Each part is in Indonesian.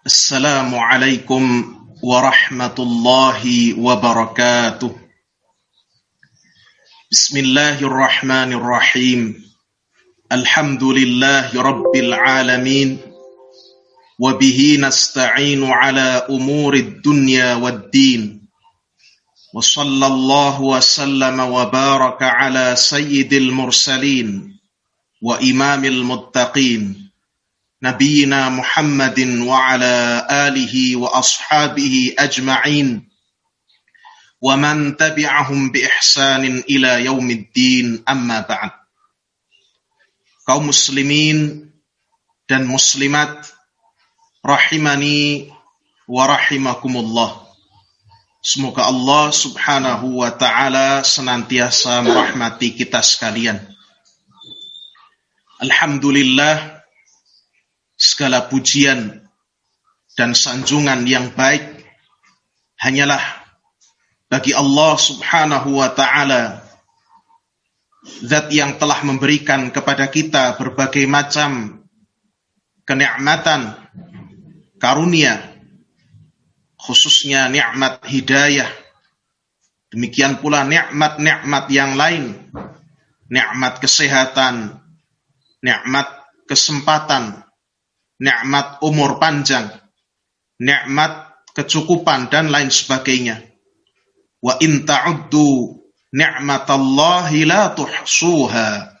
Assalamualaikum warahmatullahi wabarakatuh. Bismillahirrahmanirrahim. Alhamdulillahi rabbil alamin. Wabihi nasta'inu ala umurid dunya waddin. Wa sallallahu wa sallama wa baraka ala sayyidil mursalin wa imamil muttaqin. Nabiyyina Muhammadin wa ala alihi wa ashabihi ajma'in wa man tabi'ahum bi ihsanin ila yaumiddin, amma ba'd. Kaum muslimin dan muslimat rahimani wa rahimakumullah. Semoga Allah subhanahu wa ta'ala senantiasa merahmati kita sekalian. Alhamdulillah, segala pujian dan sanjungan yang baik hanyalah bagi Allah subhanahu wa ta'ala, Zat yang telah memberikan kepada kita berbagai macam kenikmatan, karunia, khususnya nikmat hidayah. Demikian pula nikmat-nikmat yang lain, nikmat kesehatan, nikmat kesempatan, nikmat umur panjang, nikmat kecukupan, dan lain sebagainya. Wa in ta'uddu ni'matallahi la tuhsuha.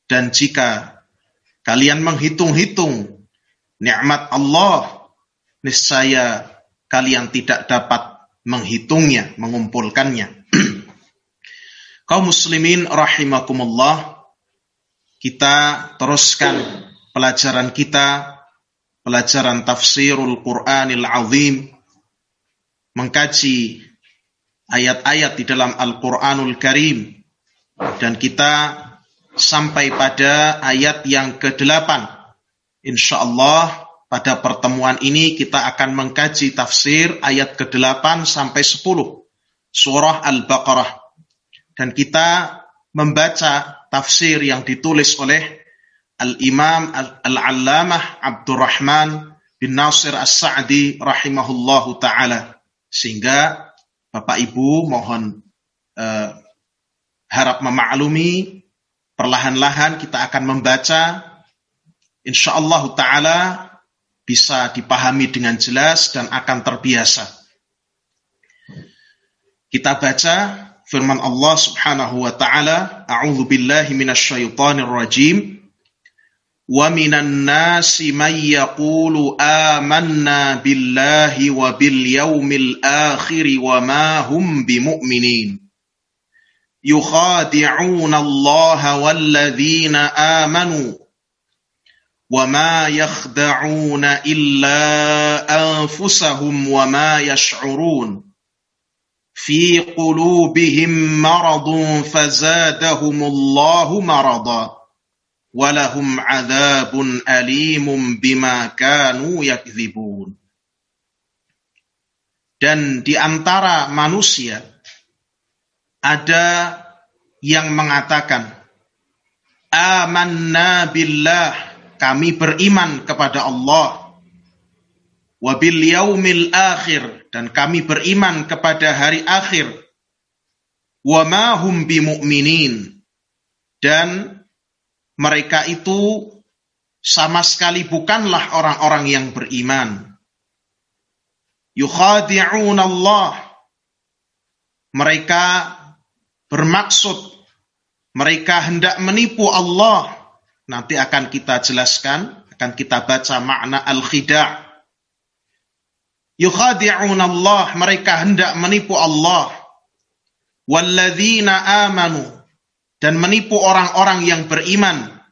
Dan jika kalian menghitung-hitung nikmat Allah, niscaya kalian tidak dapat menghitungnya, mengumpulkannya. Kaum muslimin rahimakumullah, kita teruskan pelajaran kita, pelajaran tafsirul Qur'anil Azim, mengkaji ayat-ayat di dalam Al-Qur'anul Karim, dan kita sampai pada ayat yang ke-8. Insyaallah pada pertemuan ini kita akan mengkaji tafsir ayat ke-8 sampai 10 surah Al-Baqarah, dan kita membaca tafsir yang ditulis oleh Al-Imam Al-Allamah Abdurrahman bin Nasir As-Sa'di rahimahullahu ta'ala. Sehingga Bapak Ibu mohon harap memaklumi, perlahan-lahan kita akan membaca. InsyaAllah ta'ala bisa dipahami dengan jelas dan akan terbiasa. Kita baca firman Allah subhanahu wa ta'ala. A'udzu billahi minasyaitonir rajim. Wa minan nasi may yaqulu amanna billahi wa bil yaumil akhir wa ma hum bimu'minin. Yukhadi'una Allah wal ladzina amanu wa ma yakhda'una illa anfusahum wa ma yash'urun. Fi qulubihim maradun fazadahumullahu marada. Walahum adzabun alimun bima kanu yakdzibun. Dan di antara manusia ada yang mengatakan, amanna billah, kami beriman kepada Allah, wa bil yaumil akhir, dan kami beriman kepada hari akhir, wa ma hum bimu'minin, dan mereka itu sama sekali bukanlah orang-orang yang beriman. Yukhadi'un Allah, mereka bermaksud, mereka hendak menipu Allah. Nanti akan kita jelaskan, akan kita baca makna al-khida'. Yukhadi'un Allah, mereka hendak menipu Allah. Walladzina amanu, dan menipu orang-orang yang beriman.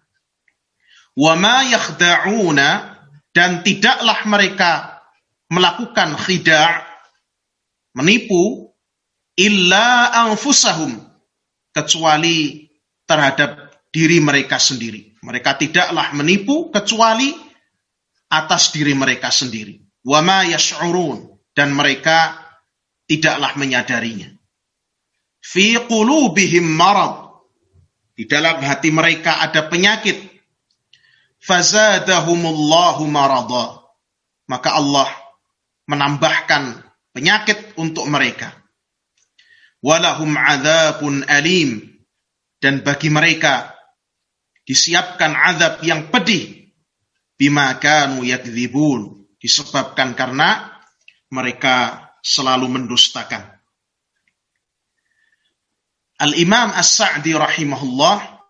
Wa ma yakhda'una, dan tidaklah mereka melakukan khida', menipu, illa anfusahum, kecuali terhadap diri mereka sendiri. Mereka tidaklah menipu kecuali atas diri mereka sendiri. Wa ma yash'urun, dan mereka tidaklah menyadarinya. Fi qulubihim marad, di dalam hati mereka ada penyakit. Fazadahumullahu marada, maka Allah menambahkan penyakit untuk mereka. Walahum adzabun alim, dan bagi mereka disiapkan azab yang pedih, bima kanu yakdzibun, disebabkan karena mereka selalu mendustakan. Al-Imam As-Sa'di rahimahullah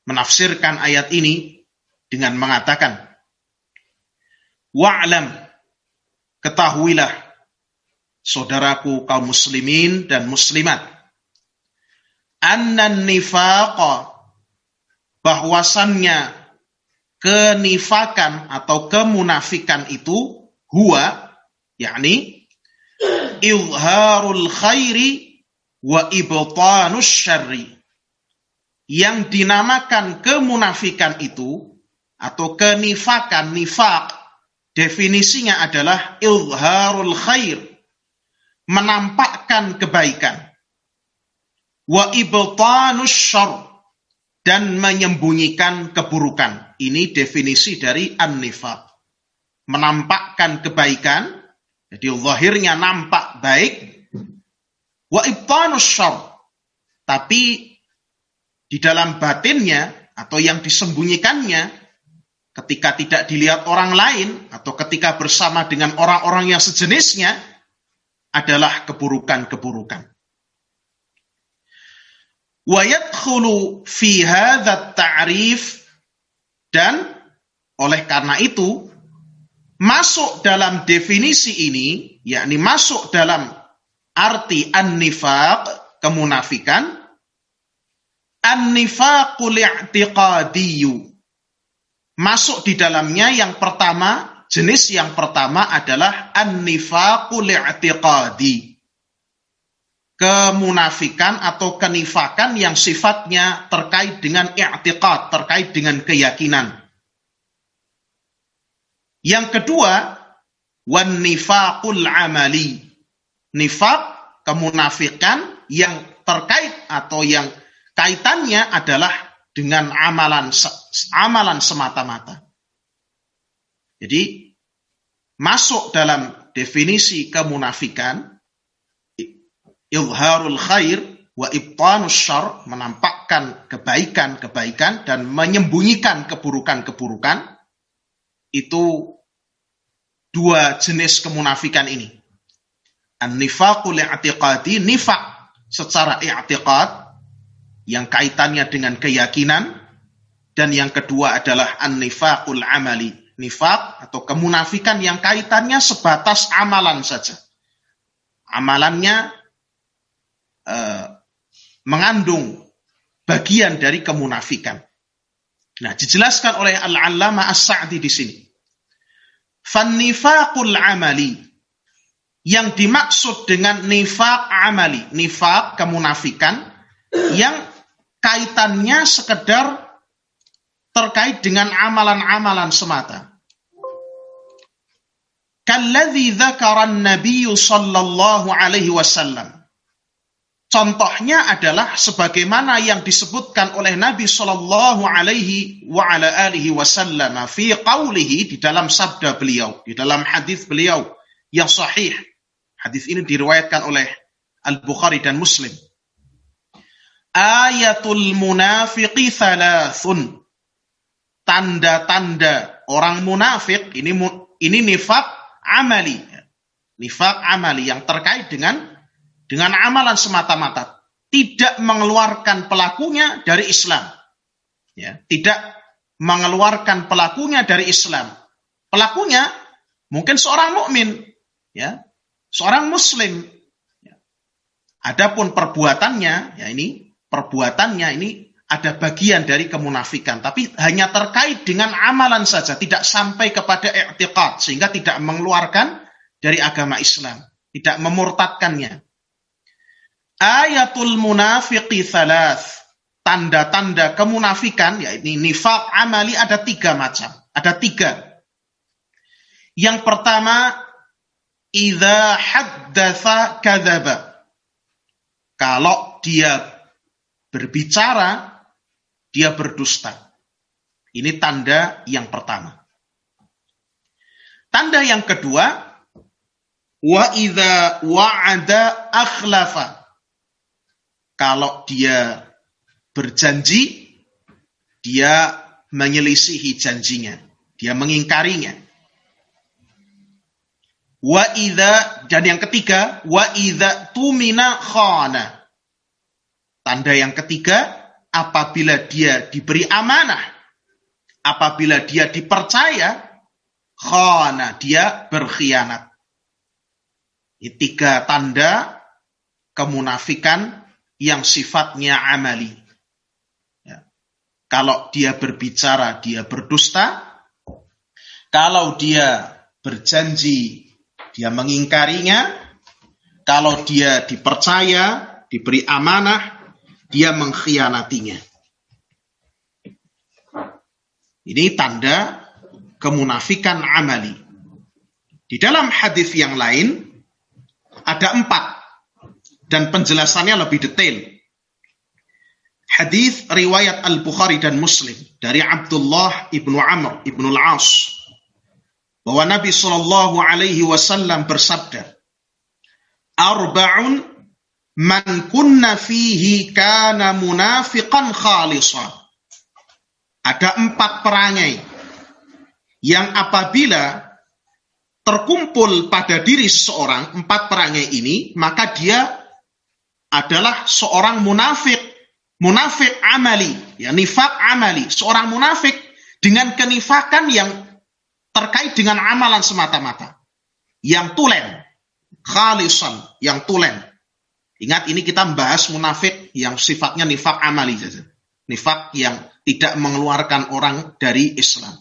menafsirkan ayat ini dengan mengatakan, wa'lam, ketahuilah saudaraku kaum muslimin dan muslimat, annan nifaqa, bahwasannya kenifakan atau kemunafikan itu huwa, yakni izharul khairi wa ibtanus syarri. Yang dinamakan kemunafikan itu atau kenifakan, nifaq, definisinya adalah izharul khair, menampakkan kebaikan, wa ibtanus syarr, dan menyembunyikan keburukan. Ini definisi dari an-nifaq. Menampakkan kebaikan, jadi zahirnya nampak baik, wa ibtanus syarr, tapi di dalam batinnya atau yang disembunyikannya ketika tidak dilihat orang lain atau ketika bersama dengan orang-orang yang sejenisnya adalah keburukan-keburukan. Wa yadkhulu fi hadzal ta'rif, dan oleh karena itu masuk dalam definisi ini, yakni masuk dalam arti an-nifaq, kemunafikan, an-nifaqul i'tiqadiyyu. Masuk di dalamnya yang pertama, jenis yang pertama adalah an-nifaqul i'tiqadi. Kemunafikan atau kenifakan yang sifatnya terkait dengan i'tiqad, terkait dengan keyakinan. Yang kedua, wan nifaqul amali. Nifaq, kemunafikan yang terkait atau yang kaitannya adalah dengan amalan semata-mata. Jadi masuk dalam definisi kemunafikan, izharul khair wa ibtanus syarr, menampakkan kebaikan-kebaikan dan menyembunyikan keburukan-keburukan. Itu dua jenis kemunafikan ini. An-nifaqul i'tiqadi, nifaq secara i'tiqad yang kaitannya dengan keyakinan, dan yang kedua adalah an-nifaqul amali, nifaq atau kemunafikan yang kaitannya sebatas amalan saja. Amalannya mengandung bagian dari kemunafikan. Nah, dijelaskan oleh Al-Allamah As-Sa'di di sini. Fan-nifaqul amali, yang dimaksud dengan nifaq amali, nifaq kemunafikan yang kaitannya sekedar terkait dengan amalan-amalan semata. Kalladzi dzakara an-nabiy sallallahu alaihi wasallam. Contohnya adalah sebagaimana yang disebutkan oleh Nabi sallallahu alaihi wa ala alihi wasallam fi qaulihi, di dalam sabda beliau, di dalam hadis beliau yang sahih. Hadis ini diriwayatkan oleh Al-Bukhari dan Muslim. Ayatul munafiqi thalathun. Tanda-tanda orang munafik, ini nifaq amali. Nifaq amali yang terkait dengan amalan semata-mata, tidak mengeluarkan pelakunya dari Islam. Ya, tidak mengeluarkan pelakunya dari Islam. Pelakunya mungkin seorang mukmin, ya, seorang muslim. Ya. Adapun perbuatannya ini ada bagian dari kemunafikan, tapi hanya terkait dengan amalan saja, tidak sampai kepada i'tiqad, sehingga tidak mengeluarkan dari agama Islam, tidak memurtadkannya. Ayatul munafiqi thalath. Tanda-tanda kemunafikan, yakni nifaq amali, ada 3 macam. Ada 3. Yang pertama, idza haddatsa kadzaba. Kalau dia berbicara, dia berdusta. Ini tanda yang pertama. Tanda yang kedua, wa idza wa'ada akhlafa. Kalau dia berjanji, dia menyelisihi janjinya, dia mengingkarinya. Wa idza, dan yang ketiga, wa idza tumina khana. Tanda yang ketiga, apabila dia diberi amanah, apabila dia dipercaya, khana, dia berkhianat. Ini 3 tanda kemunafikan yang sifatnya amali. Ya. Kalau dia berbicara, dia berdusta. Kalau dia berjanji, dia mengingkarinya. Kalau dia dipercaya, diberi amanah, dia mengkhianatinya. Ini tanda kemunafikan amali. Di dalam hadis yang lain, ada 4. Dan penjelasannya lebih detail. Hadis riwayat Al-Bukhari dan Muslim dari Abdullah ibnu Amr ibnu Al-As, bahwa Nabi SAW bersabda, Arba'un man kunna fihi kana munafiqan khalisa. Ada 4 perangai yang apabila terkumpul pada diri seseorang, 4 perangai ini, maka dia adalah seorang munafik amali, ya, nifak amali, seorang munafik dengan kenifakan yang terkait dengan amalan semata-mata, yang tulen, khalisan, yang tulen. Ingat, ini kita membahas munafik yang sifatnya nifak amali saja, nifak yang tidak mengeluarkan orang dari Islam.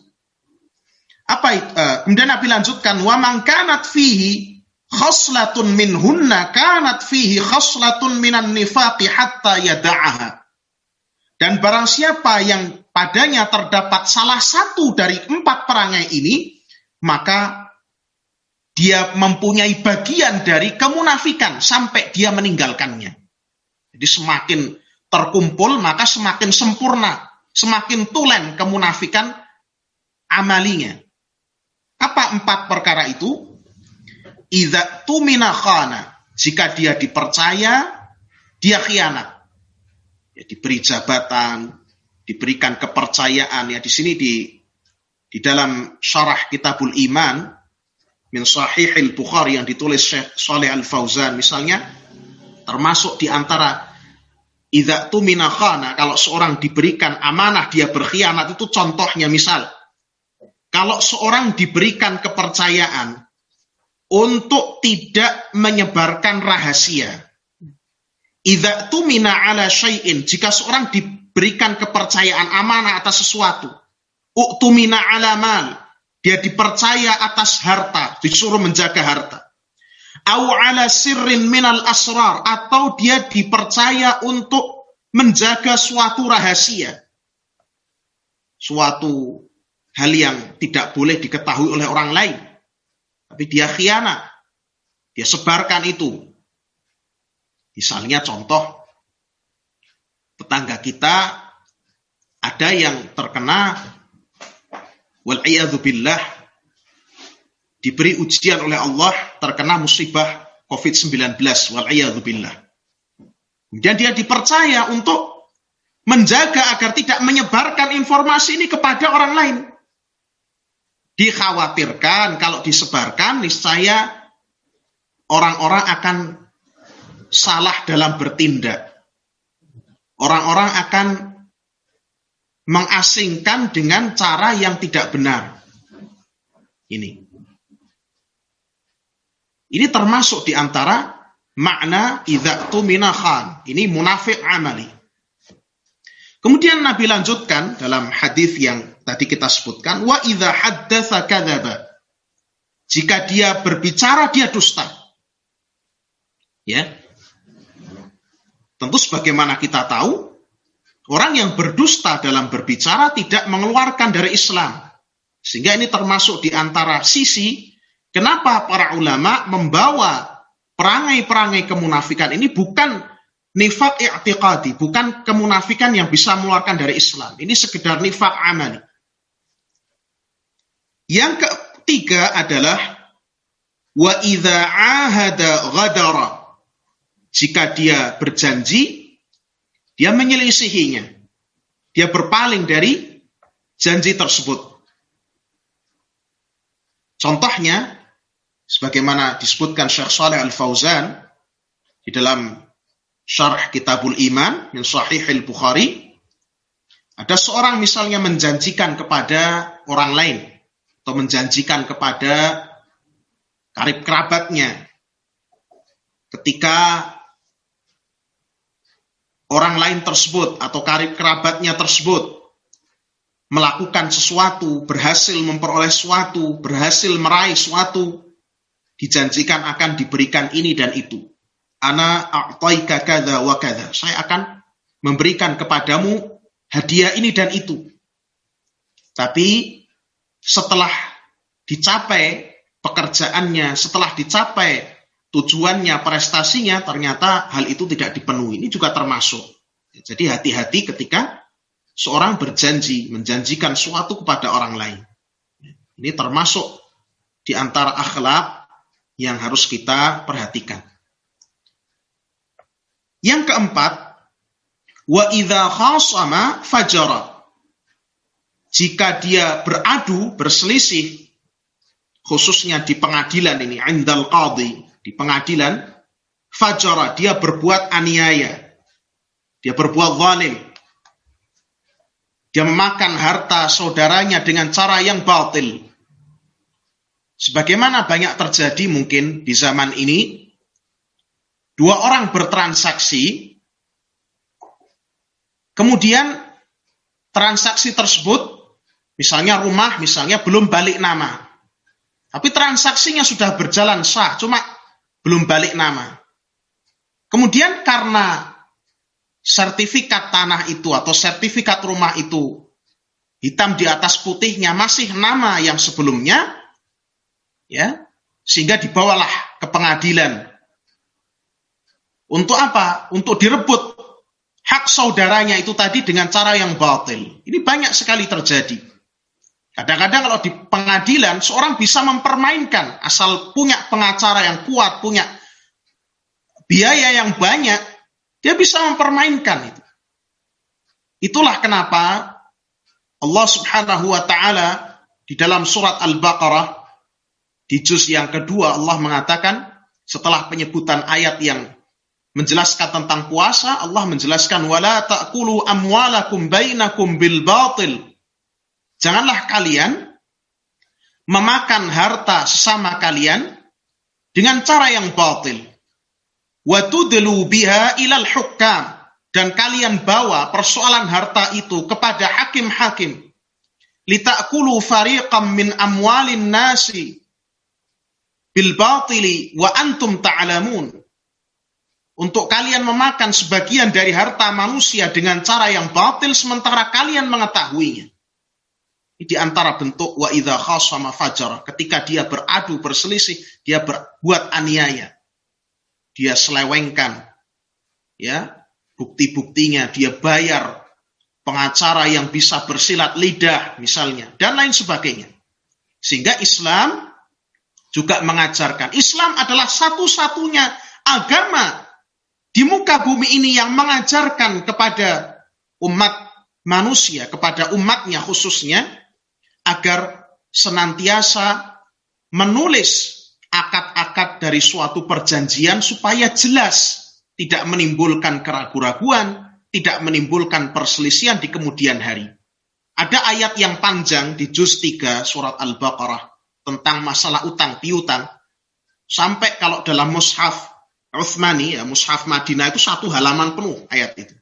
Kemudian Nabi lanjutkan, wa man kanat fihi khaslatun minhunna kanat fihi khaslatun minan nifaqi hatta yada'aha. Dan barang siapa yang padanya terdapat salah satu dari 4 perangai ini, maka dia mempunyai bagian dari kemunafikan sampai dia meninggalkannya. Jadi semakin terkumpul, maka semakin sempurna, semakin tulen kemunafikan amalinya. Apa 4 perkara itu? Idza tumina khana, jika dia dipercaya, dia khianat. Ya, diberi jabatan, diberikan kepercayaan. Ya, di sini di dalam syarah Kitabul Iman min Sahihil Bukhari yang ditulis Syekh Shalih Al-Fauzan misalnya, termasuk di antara idza tumina khana, kalau seorang diberikan amanah dia berkhianat, itu contohnya misal kalau seorang diberikan kepercayaan untuk tidak menyebarkan rahasia. Idza tumina ala syai'in, jika seorang diberikan kepercayaan amanah atas sesuatu, u'tumina ala mal, dia dipercaya atas harta, disuruh menjaga harta. Au ala sirrin minal asrar, atau dia dipercaya untuk menjaga suatu rahasia, suatu hal yang tidak boleh diketahui oleh orang lain, tapi dia khianat, dia sebarkan itu. Misalnya contoh, tetangga kita ada yang terkena wal'iyadzubillah, diberi ujian oleh Allah, terkena musibah COVID-19 wal'iyadzubillah. Kemudian dia dipercaya untuk menjaga agar tidak menyebarkan informasi ini kepada orang lain. Dikhawatirkan kalau disebarkan, niscaya orang-orang akan salah dalam bertindak. Orang-orang akan mengasingkan dengan cara yang tidak benar. Ini termasuk di antara makna idza tumina khan. Ini munafik amali. Kemudian Nabi lanjutkan dalam hadis yang tadi kita sebutkan, wa idza haddatsa kadzaba. Jika dia berbicara dia dusta. Ya. Tentu sebagaimana kita tahu, orang yang berdusta dalam berbicara tidak mengeluarkan dari Islam. Sehingga ini termasuk di antara sisi kenapa para ulama membawa perangai-perangai kemunafikan ini bukan nifak i'tiqadi, bukan kemunafikan yang bisa mengeluarkan dari Islam. Ini sekedar nifak amali. Yang ketiga adalah wa idza ahada ghadara. Jika dia berjanji, dia menyelisihinya. Dia berpaling dari janji tersebut. Contohnya, sebagaimana disebutkan Syekh Shalih Al-Fauzan di dalam Syarh Kitabul Iman min Sahihil Bukhari, ada seorang misalnya menjanjikan kepada orang lain atau menjanjikan kepada karib kerabatnya ketika orang lain tersebut atau karib kerabatnya tersebut melakukan sesuatu, berhasil memperoleh sesuatu, berhasil meraih sesuatu, dijanjikan akan diberikan ini dan itu. Ana a'taika kadza wa kadza. Saya akan memberikan kepadamu hadiah ini dan itu. Tapi setelah dicapai pekerjaannya, setelah dicapai tujuannya, prestasinya, ternyata hal itu tidak dipenuhi. Ini juga termasuk. Jadi hati-hati ketika seorang berjanji, menjanjikan sesuatu kepada orang lain. Ini termasuk di antara akhlak yang harus kita perhatikan. Yang keempat, wa idza khasama fajara. Jika dia beradu, berselisih, khususnya di pengadilan ini, indal qadhi, di pengadilan, fajara, dia berbuat aniaya, dia berbuat zalim, dia memakan harta saudaranya dengan cara yang batil. Sebagaimana banyak terjadi mungkin di zaman ini, dua orang bertransaksi, kemudian transaksi tersebut, misalnya rumah, misalnya belum balik nama. Tapi transaksinya sudah berjalan sah, cuma belum balik nama. Kemudian karena sertifikat tanah itu atau sertifikat rumah itu hitam di atas putihnya masih nama yang sebelumnya, ya, sehingga dibawalah ke pengadilan. Untuk apa? Untuk direbut hak saudaranya itu tadi dengan cara yang batil. Ini banyak sekali terjadi. Kadang-kadang kalau di pengadilan, seorang bisa mempermainkan, asal punya pengacara yang kuat, punya biaya yang banyak, dia bisa mempermainkan itu. Itulah kenapa Allah Subhanahu wa Ta'ala di dalam surat Al-Baqarah, di juz yang kedua, Allah mengatakan, setelah penyebutan ayat yang menjelaskan tentang puasa, Allah menjelaskan, وَلَا تَأْكُلُوا أَمْوَالَكُمْ بَيْنَكُمْ بِالْبَاطِلِ. Janganlah kalian memakan harta sesama kalian dengan cara yang batil. وَتُدْلُوا بِهَا إِلَى الْحُكَّامِ. Dan kalian bawa persoalan harta itu kepada hakim-hakim. لِتَأْكُلُوا فَرِيقًا مِنْ أَمْوَالِ النَّاسِ بِالْبَاطِلِ وَأَنْتُمْ تَعْلَمُونَ. Untuk kalian memakan sebagian dari harta manusia dengan cara yang batil sementara kalian mengetahuinya. Di antara bentuk wa idza khasama fajara, ketika dia beradu, berselisih, dia berbuat aniaya. Dia selewengkan ya, bukti-buktinya, dia bayar pengacara yang bisa bersilat lidah misalnya dan lain sebagainya. Sehingga Islam juga mengajarkan, Islam adalah satu-satunya agama di muka bumi ini yang mengajarkan kepada umat manusia, kepada umatnya khususnya, agar senantiasa menulis akad-akad dari suatu perjanjian supaya jelas, tidak menimbulkan keraguan-raguan, tidak menimbulkan perselisihan di kemudian hari. Ada ayat yang panjang di juz 3 surat Al-Baqarah tentang masalah utang piutang, sampai kalau dalam mushaf Utsmani, ya, mushaf Madinah itu 1 halaman penuh ayat itu.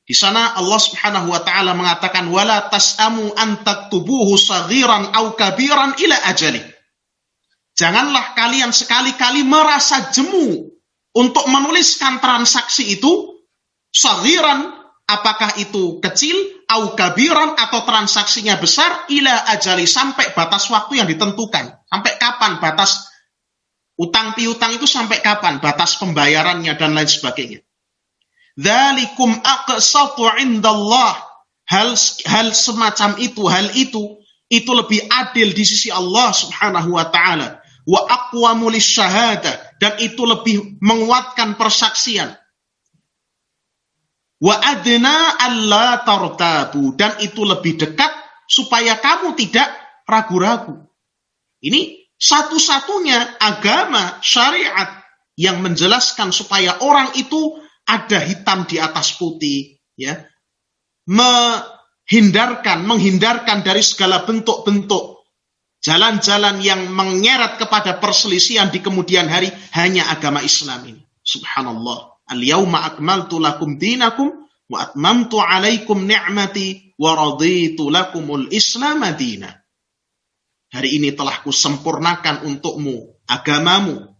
Di sana Allah Subhanahu wa Ta'ala mengatakan, wala tas'amu an taktubuhu saghiran aw kabiran ila ajali. Janganlah kalian sekali-kali merasa jemu untuk menuliskan transaksi itu saghiran, apakah itu kecil, aw kabiran, atau transaksinya besar, ila ajali, sampai batas waktu yang ditentukan. Sampai kapan batas utang piutang itu, sampai kapan batas pembayarannya dan lain sebagainya. Dzalikum aqsatu indallah. Hal semacam itu, hal itu itu lebih adil di sisi Allah Subhanahu wa taala. Wa aqwamu lisyahadah, dan itu lebih menguatkan persaksian. Wa adna alla tartabu, dan itu lebih dekat supaya kamu tidak ragu-ragu. Ini satu-satunya agama syariat yang menjelaskan supaya orang itu ada hitam di atas putih, ya. Menghindarkan dari segala bentuk-bentuk jalan-jalan yang menyeret kepada perselisihan di kemudian hari, hanya agama Islam ini. Subhanallah. Al-yawma akmaltu lakum dinakum wa atmamtu alaikum ni'mati wa raditu lakumul Islam madina. Hari ini telah kusempurnakan untukmu agamamu.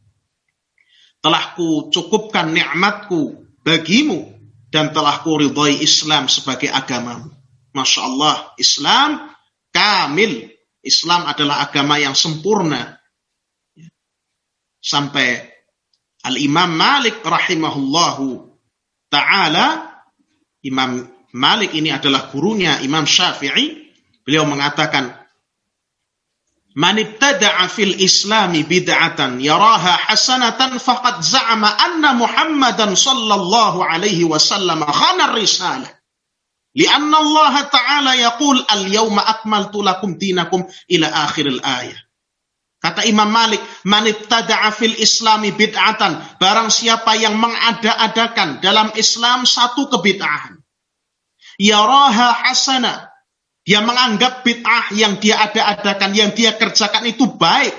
Telah kucukupkan nikmatku bagimu, dan telah kuridhai Islam sebagai agamamu. Masya Allah, Islam kamil. Islam adalah agama yang sempurna. Sampai Al-Imam Malik rahimahullahu ta'ala, Imam Malik ini adalah gurunya Imam Syafi'i, beliau mengatakan, Man ibtada'a fil islami bid'atan yaraha hasanatan faqad za'ama anna Muhammadan sallallahu alaihi wasallam khana risalah. Lianna Allah Ta'ala yaqul al-yawma akmaltu lakum dinakum ila akhiril ayah. Kata Imam Malik, man ibtada'a fil islami bid'atan, barang siapa yang mengada-adakan dalam Islam satu kebid'ahan, yaraha hasanah, dia menganggap bid'ah yang dia ada-adakan, yang dia kerjakan itu baik,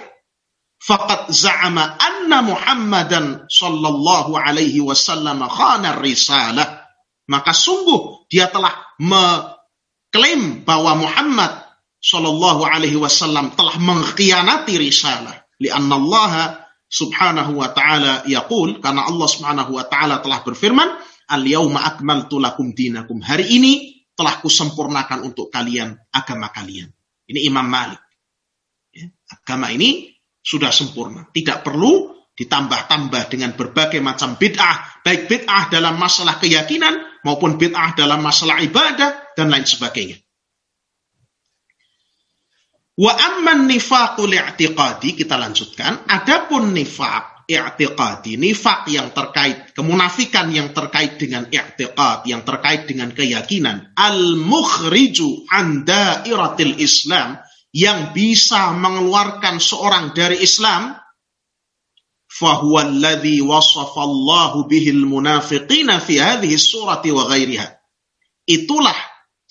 faqad za'ama anna Muhammadan sallallahu alaihi wasallam khana risalah, maka sungguh dia telah mengklaim bahwa Muhammad sallallahu alaihi wasallam telah mengkhianati risalah. Lianna Allah subhanahu wa ta'ala yaqul, karena Allah subhanahu wa ta'ala telah berfirman, al-yawma akmaltu lakum dinakum, hari ini telah kusempurnakan untuk kalian agama kalian. Ini Imam Malik. Ya, agama ini sudah sempurna, tidak perlu ditambah-tambah dengan berbagai macam bid'ah, baik bid'ah dalam masalah keyakinan maupun bid'ah dalam masalah ibadah dan lain sebagainya. Wa amman nifaqul i'tiqadi, kita lanjutkan. Adapun nifaq i'tiqadi, nifaq yang terkait, kemunafikan yang terkait dengan i'tiqad, yang terkait dengan keyakinan, al-mukhriju an dairatil Islam, yang bisa mengeluarkan seorang dari Islam, fahuwa alladhi wasafallahu bihil munafiqina fi hadhihi surati wa ghairiha. Itulah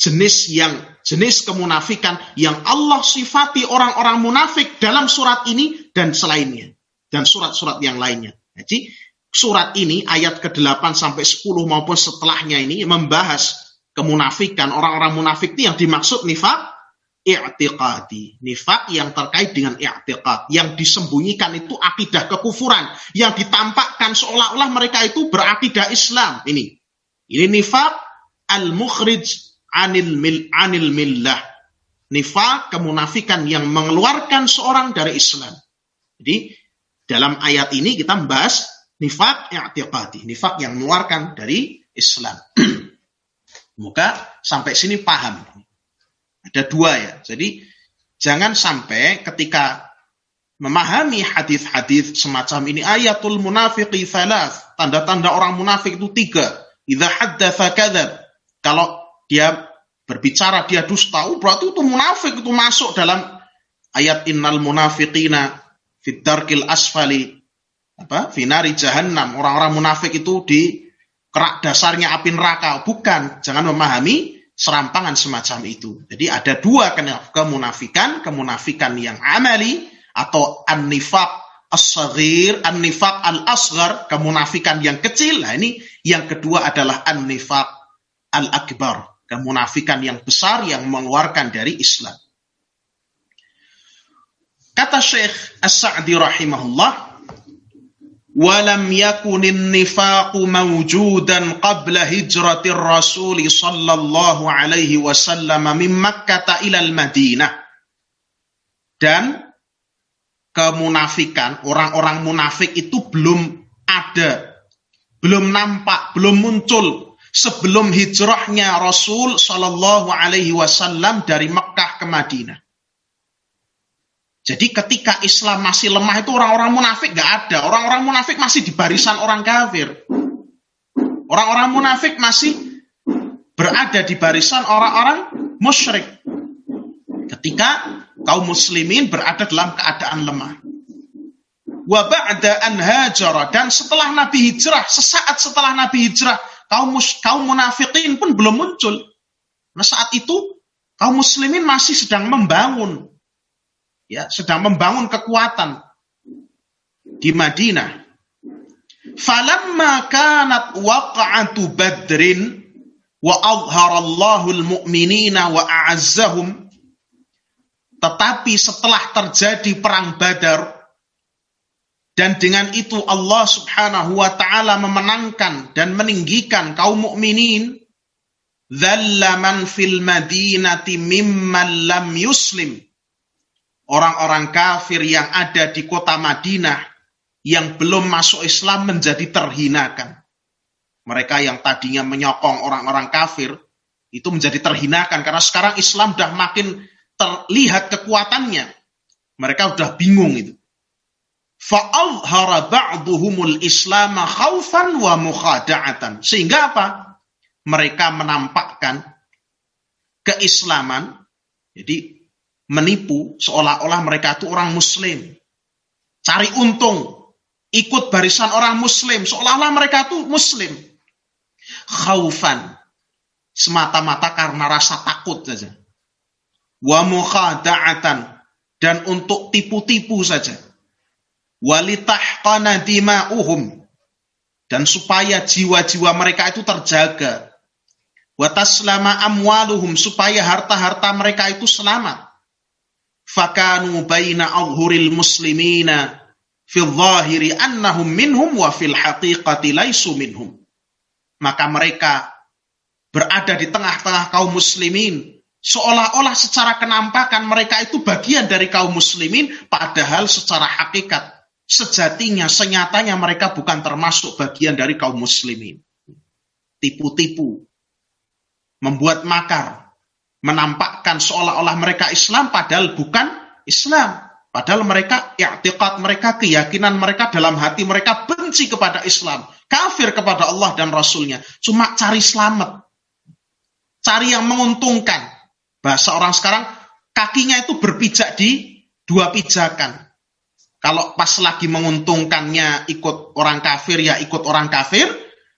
jenis kemunafikan yang Allah sifati orang-orang munafik dalam surat ini dan selainnya, dan surat-surat yang lainnya. Jadi surat ini ayat ke-8 sampai 10 maupun setelahnya ini membahas kemunafikan orang-orang munafik itu, yang dimaksud nifaq i'tiqadi, nifaq yang terkait dengan i'tiqad, yang disembunyikan itu akidah kekufuran, yang ditampakkan seolah-olah mereka itu berakidah Islam. Ini nifaq al-mukhrij anil millah, nifaq kemunafikan yang mengeluarkan seorang dari Islam. Jadi dalam ayat ini kita membahas nifaq i'tiqadi, nifaq yang mengeluarkan dari Islam. Semoga sampai sini paham. Ada dua ya. Jadi jangan sampai ketika memahami hadis-hadis semacam ini, ayatul munafiqi thalath, tanda-tanda orang munafik itu 3. Idza haddatsa kadzab. Kalau dia berbicara dia dusta, berarti itu munafik, itu masuk dalam ayat innal munafiqina fid darkil asfali fi nari jahannam. Orang-orang munafik itu di kerak dasarnya api neraka. Bukan, jangan memahami serampangan semacam itu. Jadi ada dua kemunafikan yang amali atau an-nifaq as-saghir, an-nifaq al-asghar, kemunafikan yang kecil. Nah ini yang kedua adalah an-nifaq al-akbar, kemunafikan yang besar yang mengeluarkan dari Islam. Kata Syekh As-Sa'di rahimahullah, walam yakunin nifaqu mawjudan qabla hijratir Rasul sallallahu alaihi wasallam min Makkah ila al-Madinah. Dan kemunafikan, orang-orang munafik itu belum ada, belum nampak, belum muncul sebelum hijrahnya Rasul sallallahu alaihi wasallam dari Mekah ke Madinah. Jadi ketika Islam masih lemah itu orang-orang munafik nggak ada. Orang-orang munafik masih di barisan orang kafir. Orang-orang munafik masih berada di barisan orang-orang musyrik. Ketika kaum muslimin berada dalam keadaan lemah. Wa ba'da an hajara, dan setelah Nabi hijrah, sesaat setelah Nabi hijrah, kaum munafikin pun belum muncul. Nah, saat itu kaum muslimin masih sedang membangun, ya, sedang membangun kekuatan di Madinah. Falamma kanat waqa'atu Badrin wa adharallahu al-mu'minina wa a'azzahum, tetapi setelah terjadi perang Badar, dan dengan itu Allah Subhanahu wa ta'ala memenangkan dan meninggikan kaum mukminin, dhalla man fil madinati mimman lam yuslim, orang-orang kafir yang ada di kota Madinah yang belum masuk Islam menjadi terhinakan. Mereka yang tadinya menyokong orang-orang kafir itu menjadi terhinakan karena sekarang Islam sudah makin terlihat kekuatannya. Mereka sudah bingung itu. Fa'adhara ba'duhumul islama khaufan wa mukhada'atan. Sehingga apa? Mereka menampakkan keislaman, jadi menipu seolah-olah mereka itu orang muslim. Cari untung, ikut barisan orang muslim, seolah-olah mereka itu muslim. Khaufan, semata-mata karena rasa takut saja. Wa mukhada'atan, dan untuk tipu-tipu saja. Walitahqana dima'uhum, dan supaya jiwa-jiwa mereka itu terjaga. Wataslama amwaluhum, supaya harta-harta mereka itu selamat. Fakanu baina adhuril muslimina fil zahiri annahum minhum wa fil haqiqati laisu minhum. Maka mereka berada di tengah-tengah kaum muslimin, seolah-olah secara kenampakan mereka itu bagian dari kaum muslimin, padahal secara hakikat sejatinya, senyatanya mereka bukan termasuk bagian dari kaum muslimin. Tipu-tipu, membuat makar, menampakkan seolah-olah mereka Islam padahal bukan Islam. Padahal mereka, i'tiqad mereka, keyakinan mereka dalam hati mereka benci kepada Islam, kafir kepada Allah dan Rasulnya. Cuma cari selamat, cari yang menguntungkan. Bahasa orang sekarang, kakinya itu berpijak di dua pijakan. Kalau pas lagi menguntungkannya ikut orang kafir, ya ikut orang kafir.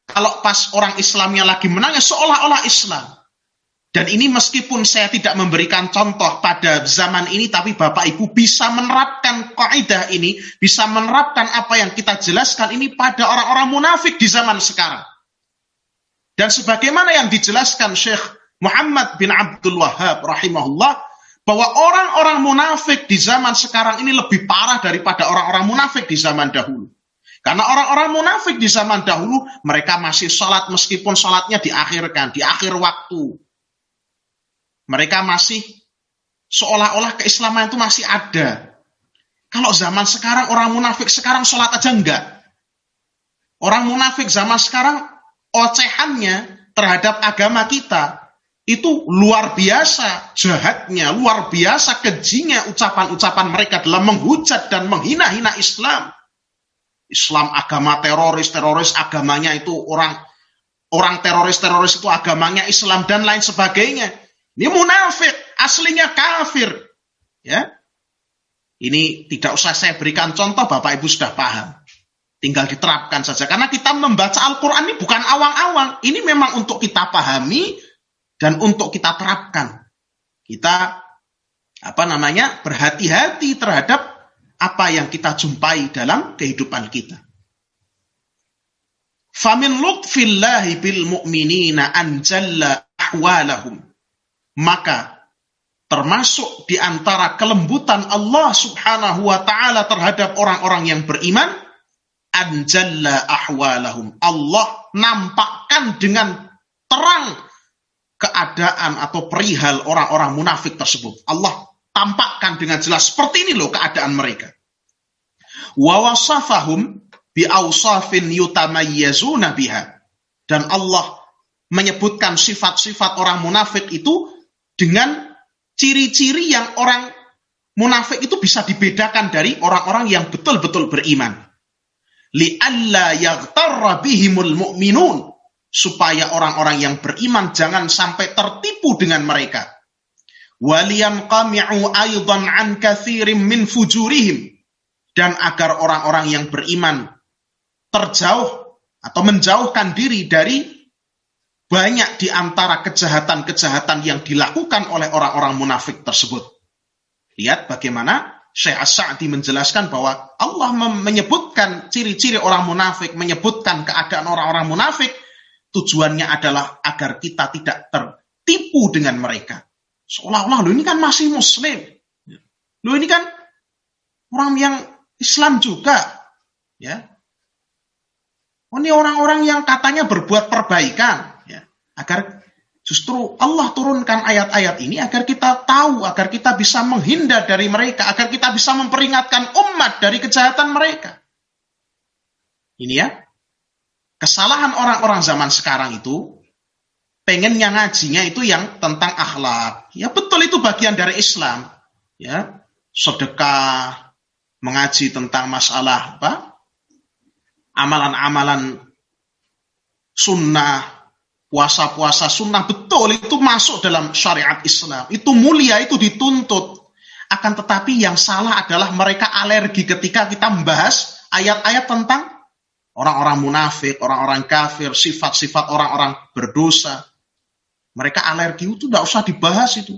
Kalau pas orang Islamnya lagi menang, ya seolah-olah Islam. Dan ini meskipun saya tidak memberikan contoh pada zaman ini, tapi Bapak Ibu bisa menerapkan kaidah ini, bisa menerapkan apa yang kita jelaskan ini pada orang-orang munafik di zaman sekarang. Dan sebagaimana yang dijelaskan Syekh Muhammad bin Abdul Wahhab rahimahullah, bahwa orang-orang munafik di zaman sekarang ini lebih parah daripada orang-orang munafik di zaman dahulu. Karena orang-orang munafik di zaman dahulu, mereka masih sholat meskipun sholatnya diakhirkan, di akhir waktu. Mereka masih seolah-olah keislaman itu masih ada. Kalau zaman sekarang, orang munafik sekarang sholat aja enggak. Orang munafik zaman sekarang, ocehannya terhadap agama kita, itu luar biasa jahatnya, luar biasa kejinya ucapan-ucapan mereka dalam menghujat dan menghina-hina Islam. Islam agama teroris agamanya itu orang teroris itu agamanya Islam dan lain sebagainya. Ini munafik, aslinya kafir. Ya. Ini tidak usah saya berikan contoh, Bapak Ibu sudah paham. Tinggal diterapkan saja. Karena kita membaca Al-Quran ini bukan awang-awang. Ini memang untuk kita pahami dan untuk kita terapkan. Kita berhati-hati terhadap apa yang kita jumpai dalam kehidupan kita. Famin lutfillahi bil mu'minina anjalla ahwalahum. Maka termasuk di antara kelembutan Allah Subhanahu wa ta'ala terhadap orang-orang yang beriman, anjalla ahwalahum. Allah nampakkan dengan terang keadaan atau perihal orang-orang munafik tersebut. Allah tampakkan dengan jelas seperti ini loh keadaan mereka. Wa wasafahum bi awsafin yutamayyazuna biha. Dan Allah menyebutkan sifat-sifat orang munafik itu dengan ciri-ciri yang orang munafik itu bisa dibedakan dari orang-orang yang betul-betul beriman. Li'alla yaghtarra bihimul mu'minun, supaya orang-orang yang beriman jangan sampai tertipu dengan mereka. Waliyanqami'u aidan an katsirin min fujurihim, dan agar orang-orang yang beriman terjauh atau menjauhkan diri dari banyak di antara kejahatan-kejahatan yang dilakukan oleh orang-orang munafik tersebut. Lihat bagaimana Syekh As-Sa'di menjelaskan bahwa Allah menyebutkan ciri-ciri orang munafik, menyebutkan keadaan orang-orang munafik, tujuannya adalah agar kita tidak tertipu dengan mereka. Seolah-olah, lo ini kan masih muslim. Lo ini kan orang yang Islam juga. Ya. Ini orang-orang yang katanya berbuat perbaikan. Ya. Agar justru Allah turunkan ayat-ayat ini agar kita tahu, agar kita bisa menghindar dari mereka, agar kita bisa memperingatkan umat dari kejahatan mereka. Ini ya, kesalahan orang-orang zaman sekarang itu, pengennya ngajinya itu yang tentang akhlak. Ya betul, itu bagian dari Islam. Ya, sedekah, mengaji tentang masalah apa? Amalan-amalan sunnah, puasa-puasa sunnah, betul itu masuk dalam syariat Islam. Itu mulia, itu dituntut. Akan tetapi yang salah adalah mereka alergi ketika kita membahas ayat-ayat tentang orang-orang munafik, orang-orang kafir, sifat-sifat orang-orang berdosa. Mereka alergi, itu tidak usah dibahas itu.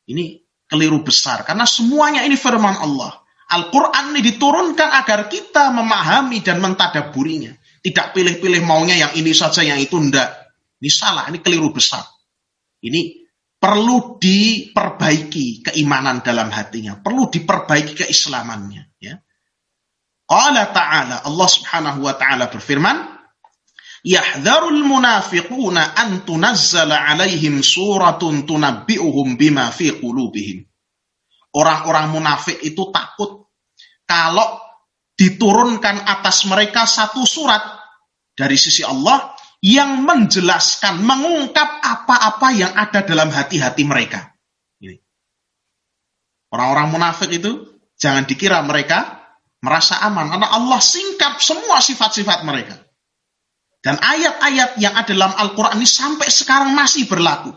Ini keliru besar, karena semuanya ini firman Allah. Al-Quran ini diturunkan agar kita memahami dan mentadaburinya. Tidak pilih-pilih maunya yang ini saja, yang itu enggak. Ini salah, ini keliru besar. Ini perlu diperbaiki keimanan dalam hatinya. Perlu diperbaiki keislamannya. Ya. Qala ta'ala, Allah subhanahu wa ta'ala berfirman, yahdharul munafiquna an tunazzala alaihim suratun tunabbi'uhum bima fi qulubihim. Orang-orang munafik itu takut kalau diturunkan atas mereka satu surat dari sisi Allah yang menjelaskan, mengungkap apa-apa yang ada dalam hati-hati mereka. Orang-orang munafik itu jangan dikira mereka merasa aman, karena Allah singkap semua sifat-sifat mereka. Dan ayat-ayat yang ada dalam Al-Quran ini sampai sekarang masih berlaku.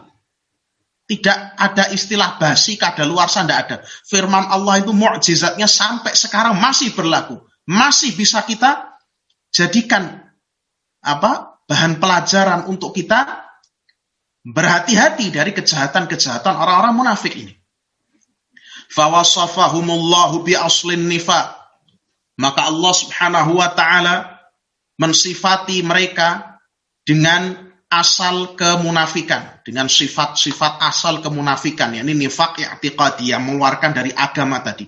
Tidak ada istilah basi, kadaluarsa, tidak ada. Firman Allah itu mukjizatnya sampai sekarang masih berlaku. Masih bisa kita jadikan bahan pelajaran untuk kita berhati-hati dari kejahatan-kejahatan orang-orang munafik ini. Fawasafahumullahu bi aslin nifaq. Maka Allah subhanahu wa ta'ala mensifati mereka dengan asal kemunafikan, dengan sifat-sifat asal kemunafikan, yakni nifaq i'tiqadi, yang mengeluarkan dari agama tadi.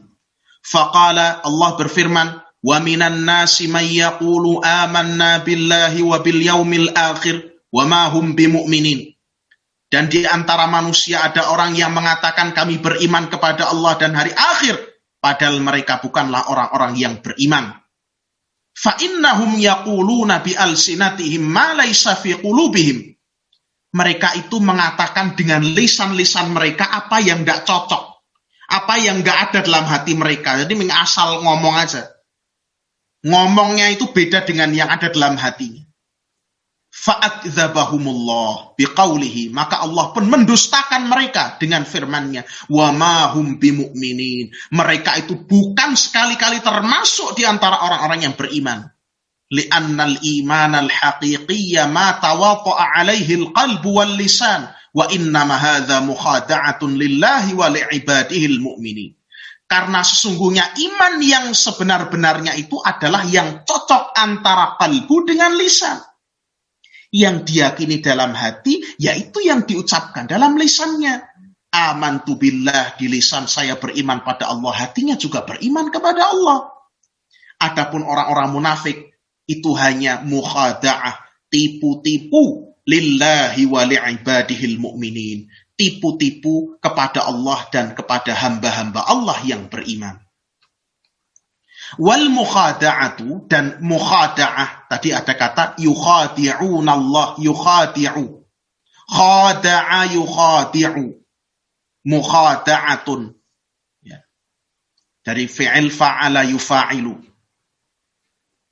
Faqala, Allah berfirman, wa minan nasi may yaqulu amanna billahi wa bil yaumil akhir wa ma hum bimu'minin. Dan di antara manusia ada orang yang mengatakan kami beriman kepada Allah dan hari akhir, padahal mereka bukanlah orang-orang yang beriman. Fa innahum yaquluna bi alsinatihim ma laysa fi qulubihim. Mereka itu mengatakan dengan lisan-lisan mereka apa yang enggak cocok, apa yang enggak ada dalam hati mereka. Jadi mengasal ngomong aja. Ngomongnya itu beda dengan yang ada dalam hatinya. Fa'adzabahumullah biqaulihi, maka Allah pun mendustakan mereka dengan firman-Nya, wa ma hum bimu'minin. Mereka itu bukan sekali-kali termasuk di antara orang-orang yang beriman. Li'annal iman al-haqiqiyya ma tawaqa'a 'alaihi al-qalbu wal lisan wa innama hadza mukhada'atun lillahi wa li'ibadihi al-mu'minin. Karena sesungguhnya iman yang sebenar-benarnya itu adalah yang cocok antara kalbu dengan lisan. Yang diyakini dalam hati, yaitu yang diucapkan dalam lisannya. Amantu billah, di lisan saya beriman pada Allah, hatinya juga beriman kepada Allah. Adapun orang-orang munafik, itu hanya mukhada'ah, tipu-tipu lillahi wa li'ibadihil mu'minin. Tipu-tipu kepada Allah dan kepada hamba-hamba Allah yang beriman. Wal mukhada'atu, dan mukhada'ah, tadi ada kata yukhadi'un Allah, yukhadi'u. Khada'a yukhadi'u. Mukhada'atun. Ya. Dari fi'il fa'ala yufa'ilu.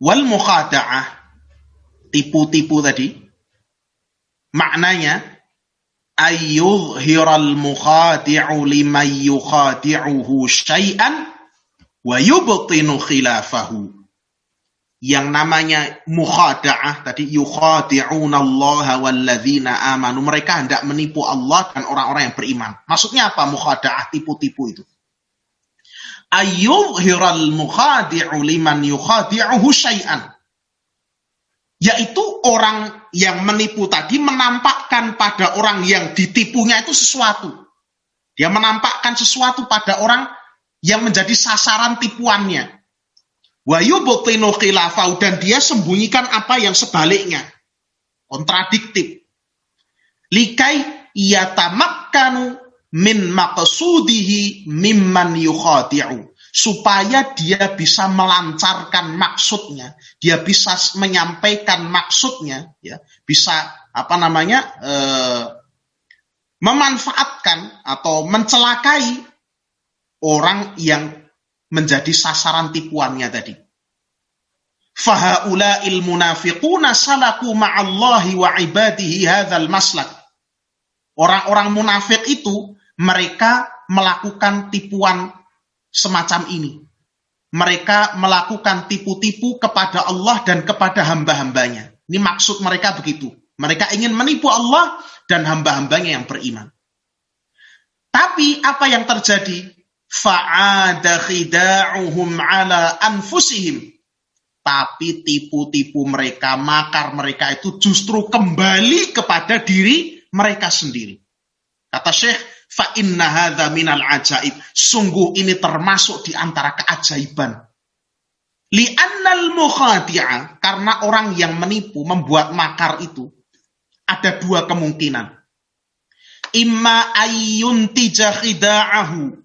Wal mukhada'ah, tipu-tipu tadi, maknanya ayyudhiral mukhadi'u liman yukhadi'uhu syai'an wa yubtinu khilafahu. Yang namanya mukhada'ah tadi, yukhadi'unallaha walladzina amanu, mereka hendak menipu Allah dan orang-orang yang beriman. Maksudnya apa mukhada'ah, tipu-tipu itu? Ayyudhiral mukhadi'u liman yukhadi'uhu syai'an, yaitu orang yang menipu tadi menampakkan pada orang yang ditipunya itu sesuatu. Dia menampakkan sesuatu pada orang yang menjadi sasaran tipuannya. Wa yubtinu khilafau, dan dia sembunyikan apa yang sebaliknya, kontradiktif. Likai yatamakkanu min maqsudihi mimman yukhadi'u, supaya dia bisa melancarkan maksudnya, dia bisa menyampaikan maksudnya, ya, bisa memanfaatkan atau mencelakai orang yang menjadi sasaran tipuannya tadi. Fahaula'il munafiquna salaku ma'allahi wa ibadihi hadzal maslak. Orang-orang munafik itu mereka melakukan tipuan semacam ini. Mereka melakukan tipu-tipu kepada Allah dan kepada hamba-hambanya. Ini maksud mereka begitu. Mereka ingin menipu Allah dan hamba-hambanya yang beriman. Tapi apa yang terjadi? Fa'ada khida'uhum ala anfusihim. Tapi tipu-tipu mereka, makar mereka itu justru kembali kepada diri mereka sendiri. Kata Syekh, fa inna hadza minal ajaib. Sungguh ini termasuk di antara keajaiban. Li'annal mukhadi'a, karena orang yang menipu, membuat makar itu ada dua kemungkinan. Imma ayyuntija khida'ahu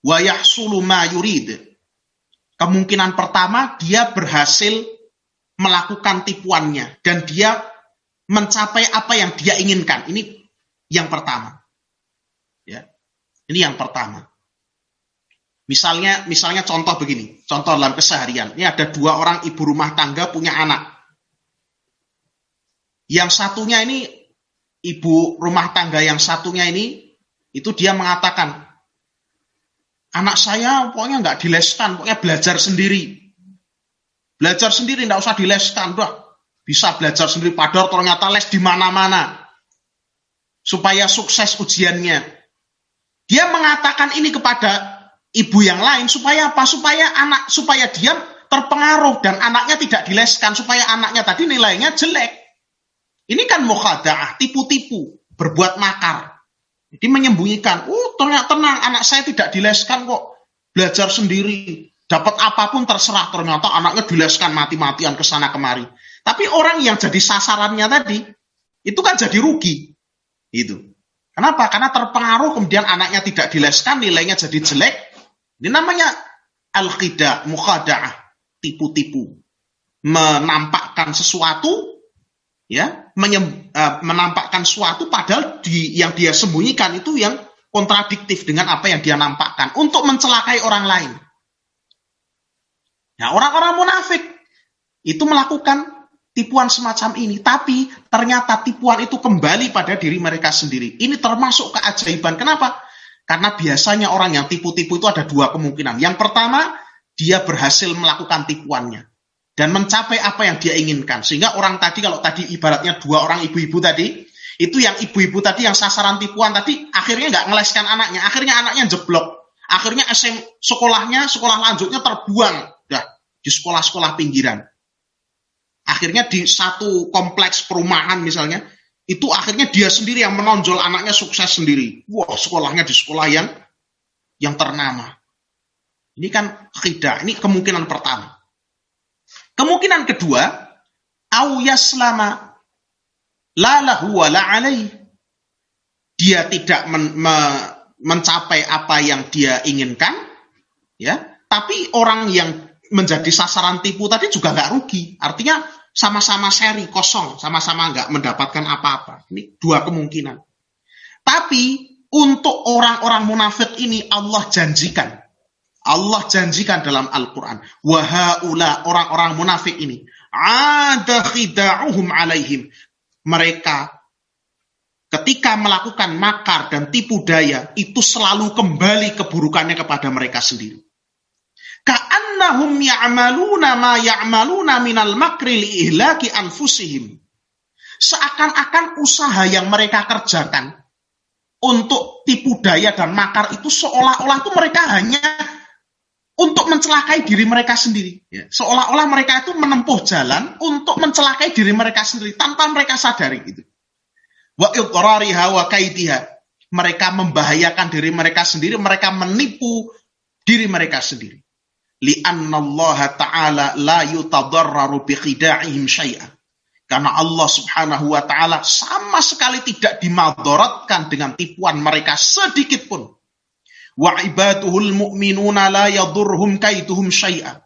wa yahsulu ma yurid. Kemungkinan pertama, dia berhasil melakukan tipuannya dan dia mencapai apa yang dia inginkan. Ini yang pertama. Ya. Ini yang pertama. Misalnya contoh begini, contoh dalam keseharian. Ini ada dua orang ibu rumah tangga punya anak. Yang satunya ini, ibu rumah tangga yang satunya ini, itu dia mengatakan, anak saya pokoknya nggak dileskan, pokoknya belajar sendiri. Belajar sendiri, nggak usah dileskan, udah bisa belajar sendiri. Padahal ternyata les di mana-mana. Supaya sukses ujiannya. Dia mengatakan ini kepada ibu yang lain supaya apa? Supaya dia terpengaruh dan anaknya tidak dileskan, supaya anaknya tadi nilainya jelek. Ini kan mukhada'ah, tipu-tipu, berbuat makar. Jadi menyembunyikan, ternyata tenang, anak saya tidak dileskan kok, belajar sendiri, dapat apapun terserah, ternyata anaknya dileskan mati-matian ke sana kemari. Tapi orang yang jadi sasarannya tadi, itu kan jadi rugi. Itu. Kenapa? Karena terpengaruh, kemudian anaknya tidak dileskan, nilainya jadi jelek. Ini namanya al-khida, mukhada'ah, tipu-tipu. Menampakkan sesuatu, ya, menampakkan sesuatu padahal yang dia sembunyikan itu yang kontradiktif dengan apa yang dia nampakkan untuk mencelakai orang lain. Nah, orang-orang munafik itu melakukan tipuan semacam ini, tapi ternyata tipuan itu kembali pada diri mereka sendiri. Ini termasuk keajaiban. Kenapa? Karena biasanya orang yang tipu-tipu itu ada dua kemungkinan. Yang pertama, dia berhasil melakukan tipuannya dan mencapai apa yang dia inginkan. Sehingga orang tadi, kalau tadi ibaratnya dua orang ibu-ibu tadi, itu yang ibu-ibu tadi yang sasaran tipuan tadi, akhirnya nggak ngeleskan anaknya. Akhirnya anaknya jeblok. Akhirnya sekolah lanjutnya terbuang. Di sekolah-sekolah pinggiran. Akhirnya di satu kompleks perumahan misalnya, itu akhirnya dia sendiri yang menonjol, anaknya sukses sendiri. Wah, sekolahnya di sekolah yang ternama. Ini kan khidah, ini kemungkinan pertama. Kemungkinan kedua, au yaslama la lahu wa la alaih. Dia tidak mencapai apa yang dia inginkan, ya. Tapi orang yang menjadi sasaran tipu tadi juga nggak rugi. Artinya sama-sama seri, kosong, sama-sama nggak mendapatkan apa-apa. Ini dua kemungkinan. Tapi untuk orang-orang munafik ini Allah janjikan. Allah janjikan dalam Al-Quran, wahaula, orang-orang munafik ini, ada khida'uhum alaihim. Mereka ketika melakukan makar dan tipu daya, itu selalu kembali keburukannya kepada mereka sendiri. Ka'annahum ya'maluna ma ya'maluna minal makri li'ihlaki anfusihim. Seakan-akan usaha yang mereka kerjakan untuk tipu daya dan makar itu seolah-olah itu mereka hanya untuk mencelakai diri mereka sendiri. Ya. Seolah-olah mereka itu menempuh jalan untuk mencelakai diri mereka sendiri tanpa mereka sadari. Gitu. Wa idrariha wa kaidiha. Mereka membahayakan diri mereka sendiri, mereka menipu diri mereka sendiri. Li'anna Allah Ta'ala la yutadarraru bi khida'ihim syai'an. Karena Allah Subhanahu wa Ta'ala sama sekali tidak dimadaratkan dengan tipuan mereka sedikit pun. Wa ibaduhul mu'minuna la yadurhum kaiduhum syai'a.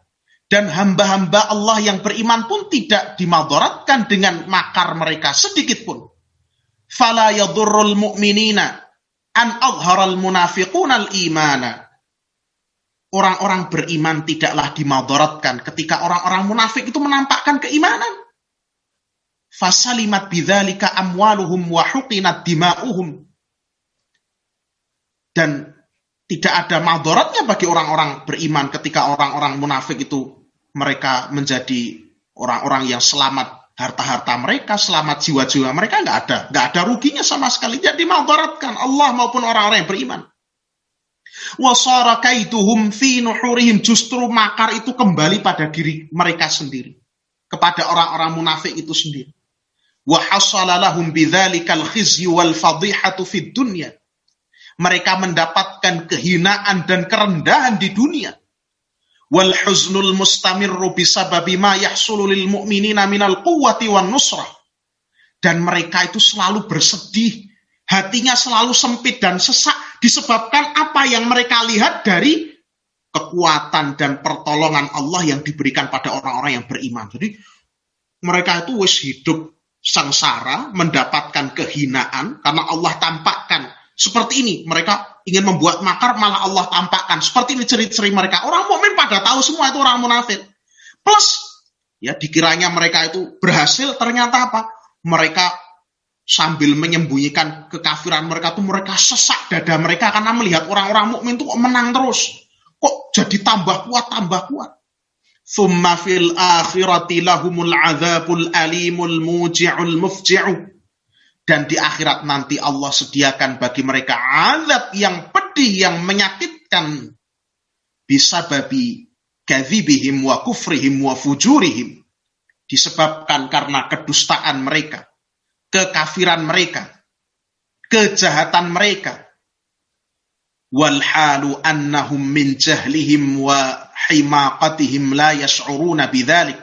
Dan hamba-hamba Allah yang beriman pun tidak dimadaratkan dengan makar mereka sedikit pun. Fala yadurrul mu'minina an adharal munafiquna al-imana. Orang-orang beriman tidaklah dimadaratkan ketika orang-orang munafik itu menampakkan keimanan. Fasalimat bidzalika amwaluhum wa huqinat dima'uhum. Dan tidak ada madaratnya bagi orang-orang beriman ketika orang-orang munafik itu mereka menjadi orang-orang yang selamat harta-harta mereka, selamat jiwa-jiwa mereka, nggak ada ruginya sama sekali. Tidak dimadaratkan Allah maupun orang-orang yang beriman. Wasara kaiduhum fi nuhurihim, justru makar itu kembali pada diri mereka sendiri, kepada orang-orang munafik itu sendiri. Wa hasala lahum bidzalikal khizyu wal fadhihatu fid dunya. Mereka mendapatkan kehinaan dan kerendahan di dunia. Wal huznul mustamirru bisababi ma yahsulu lil mu'minina minal quwwati wan nusrah. Dan mereka itu selalu bersedih, hatinya selalu sempit dan sesak disebabkan apa yang mereka lihat dari kekuatan dan pertolongan Allah yang diberikan pada orang-orang yang beriman. Jadi mereka itu wis hidup sengsara, mendapatkan kehinaan karena Allah tampakkan seperti ini. Mereka ingin membuat makar, malah Allah tampakkan seperti ini ciri-ciri mereka. Orang mukmin pada tahu semua itu orang munafik. Plus ya dikiranya mereka itu berhasil, ternyata apa? Mereka sambil menyembunyikan kekafiran mereka tuh mereka sesak dada mereka karena melihat orang-orang mukmin tuh menang terus. Kok jadi tambah kuat. Thumma fil akhirati lahumul adzabul alimul muji'ul mufji'u. Dan di akhirat nanti Allah sediakan bagi mereka azab yang pedih, yang menyakitkan. Bisababi kadzibihim wa kufrihim wa fujurihim. Disebabkan karena kedustaan mereka, kekafiran mereka, kejahatan mereka. Wal halu annahum min jahlihim wa himaqatihim la yash'uruna bidzalik.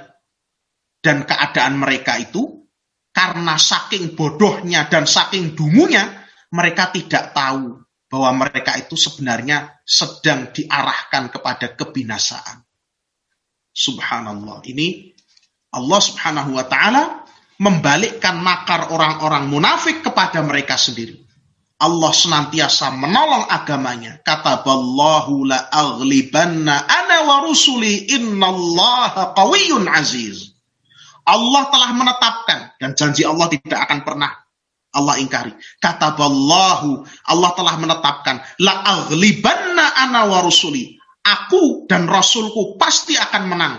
Dan keadaan mereka itu karena saking bodohnya dan saking dungunya, mereka tidak tahu bahwa mereka itu sebenarnya sedang diarahkan kepada kebinasaan. Subhanallah. Ini Allah Subhanahu wa Ta'ala membalikkan makar orang-orang munafik kepada mereka sendiri. Allah senantiasa menolong agamanya. Kataballahu la aghlibanna ana wa rusuli innallaha qawiyyun aziz. Allah telah menetapkan, dan janji Allah tidak akan pernah Allah ingkari. Kataballahu, Allah telah menetapkan, la aghlibanna ana wa rusuli. Aku dan Rasulku pasti akan menang.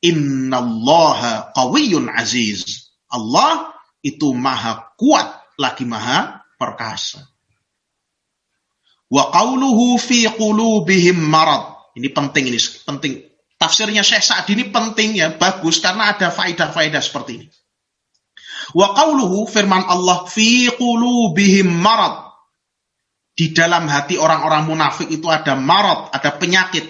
Innallaha qawiyyun aziz. Allah itu maha kuat lagi maha perkasa. Wa qawluhu fi qulubihim marad. Ini penting, penting. Tafsirnya Syekh Sa'di ini penting ya, bagus karena ada faedah-faedah seperti ini. Wa qawluhu, firman Allah, fi qulubihim marad. Di dalam hati orang-orang munafik itu ada marad, ada penyakit.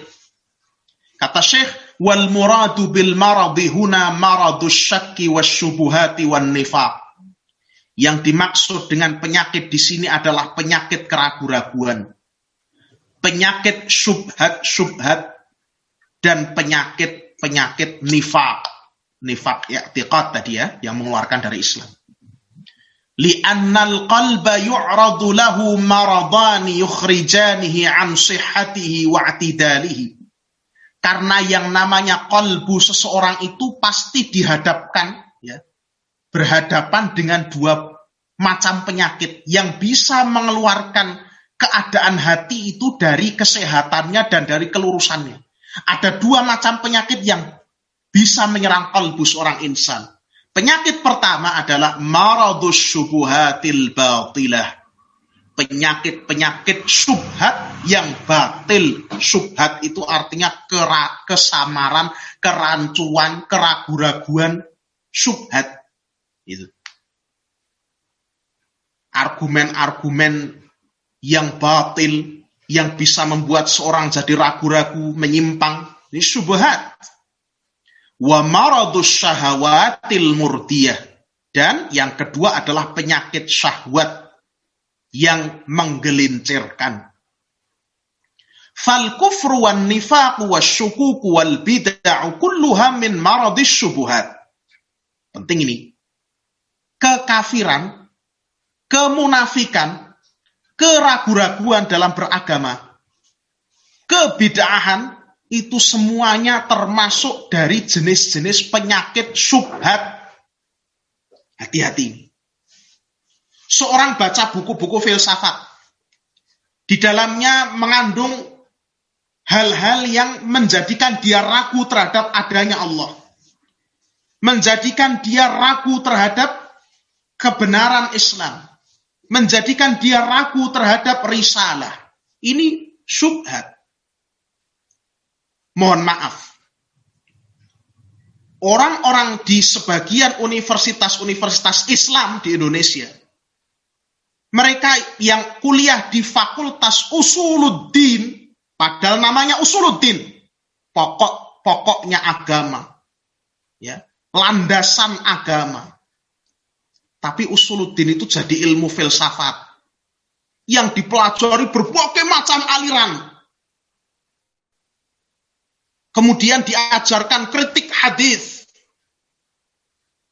Kata Syekh, wal muradu bil maradi huna maradus syakki wasyubuhati wan nifaq. Yang dimaksud dengan penyakit di sini adalah penyakit keraguan-raguan, penyakit syubhat, dan penyakit nifaq. Nifaq i'tiqad tadi ya, yang mengeluarkan dari Islam. Li'annal qalba yu'radu lahu maradani yukhrijanihi an sihhatihi wa i'tidalihi. Karena yang namanya qalbu seseorang itu pasti dihadapkan, ya, berhadapan dengan dua macam penyakit yang bisa mengeluarkan keadaan hati itu dari kesehatannya dan dari kelurusannya. Ada dua macam penyakit yang bisa menyerang qalbu seorang insan. Penyakit pertama adalah maradus syubuhatil batilah. Penyakit-penyakit syubhat yang batil. Syubhat itu artinya kesamaran, kerancuan, keraguan-raguan. Syubhat. Itu. Argumen-argumen yang batil, yang bisa membuat seorang jadi ragu-ragu, menyimpang. Ini syubhat. Wa maradus syahawatil murdiyah. Dan yang kedua adalah penyakit syahwat yang menggelincirkan. Fal kufru wan nifaqu wasyukuku wal bid'ah kulluha min maradis syubuhat. Penting ini. Kekafiran, kemunafikan, keragu-raguan dalam beragama, kebid'ahan, itu semuanya termasuk dari jenis-jenis penyakit syubhat. Hati-hati. Seorang baca buku-buku filsafat. Di dalamnya mengandung hal-hal yang menjadikan dia ragu terhadap adanya Allah. Menjadikan dia ragu terhadap kebenaran Islam. Menjadikan dia ragu terhadap risalah. Ini syubhat. Mohon maaf. Orang-orang di sebagian universitas-universitas Islam di Indonesia, mereka yang kuliah di Fakultas Usuluddin, padahal namanya Usuluddin, pokoknya agama, ya, landasan agama. Tapi Usuluddin itu jadi ilmu filsafat yang dipelajari berbagai macam aliran. Kemudian diajarkan kritik hadis.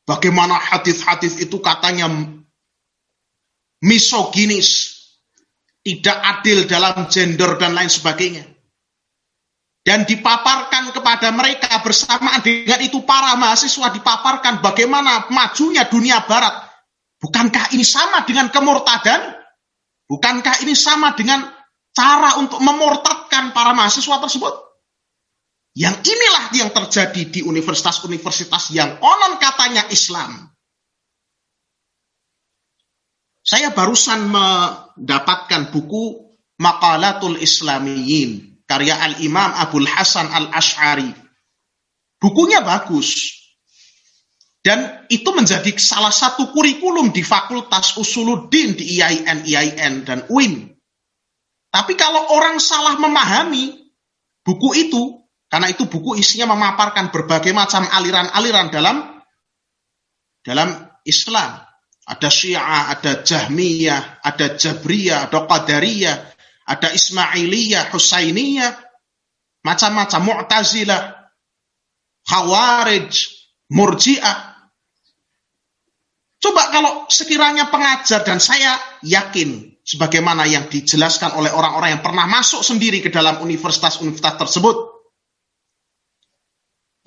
Bagaimana hadis-hadis itu katanya misoginis, tidak adil dalam gender dan lain sebagainya. Dan dipaparkan kepada mereka bersamaan dengan itu para mahasiswa dipaparkan bagaimana majunya dunia barat. Bukankah ini sama dengan kemurtadan? Bukankah ini sama dengan cara untuk memurtadkan para mahasiswa tersebut? Yang inilah yang terjadi di universitas-universitas yang konon katanya Islam. Saya barusan mendapatkan buku Maqalatul Islamiyyin, karya Al-Imam Abul Hasan Al-Asy'ari. Bukunya bagus. Dan itu menjadi salah satu kurikulum di Fakultas Usuluddin di IAIN dan UIN. Tapi kalau orang salah memahami buku itu, karena itu buku isinya memaparkan berbagai macam aliran-aliran dalam Islam. Ada Syiah, ada Jahmiyah, ada Jabriyah, ada Qadariyah, ada Ismailiyah, Husainiyah, macam-macam, Mu'tazilah, Khawarij, Murji'ah. Coba kalau sekiranya pengajar, dan saya yakin sebagaimana yang dijelaskan oleh orang-orang yang pernah masuk sendiri ke dalam universitas-universitas tersebut,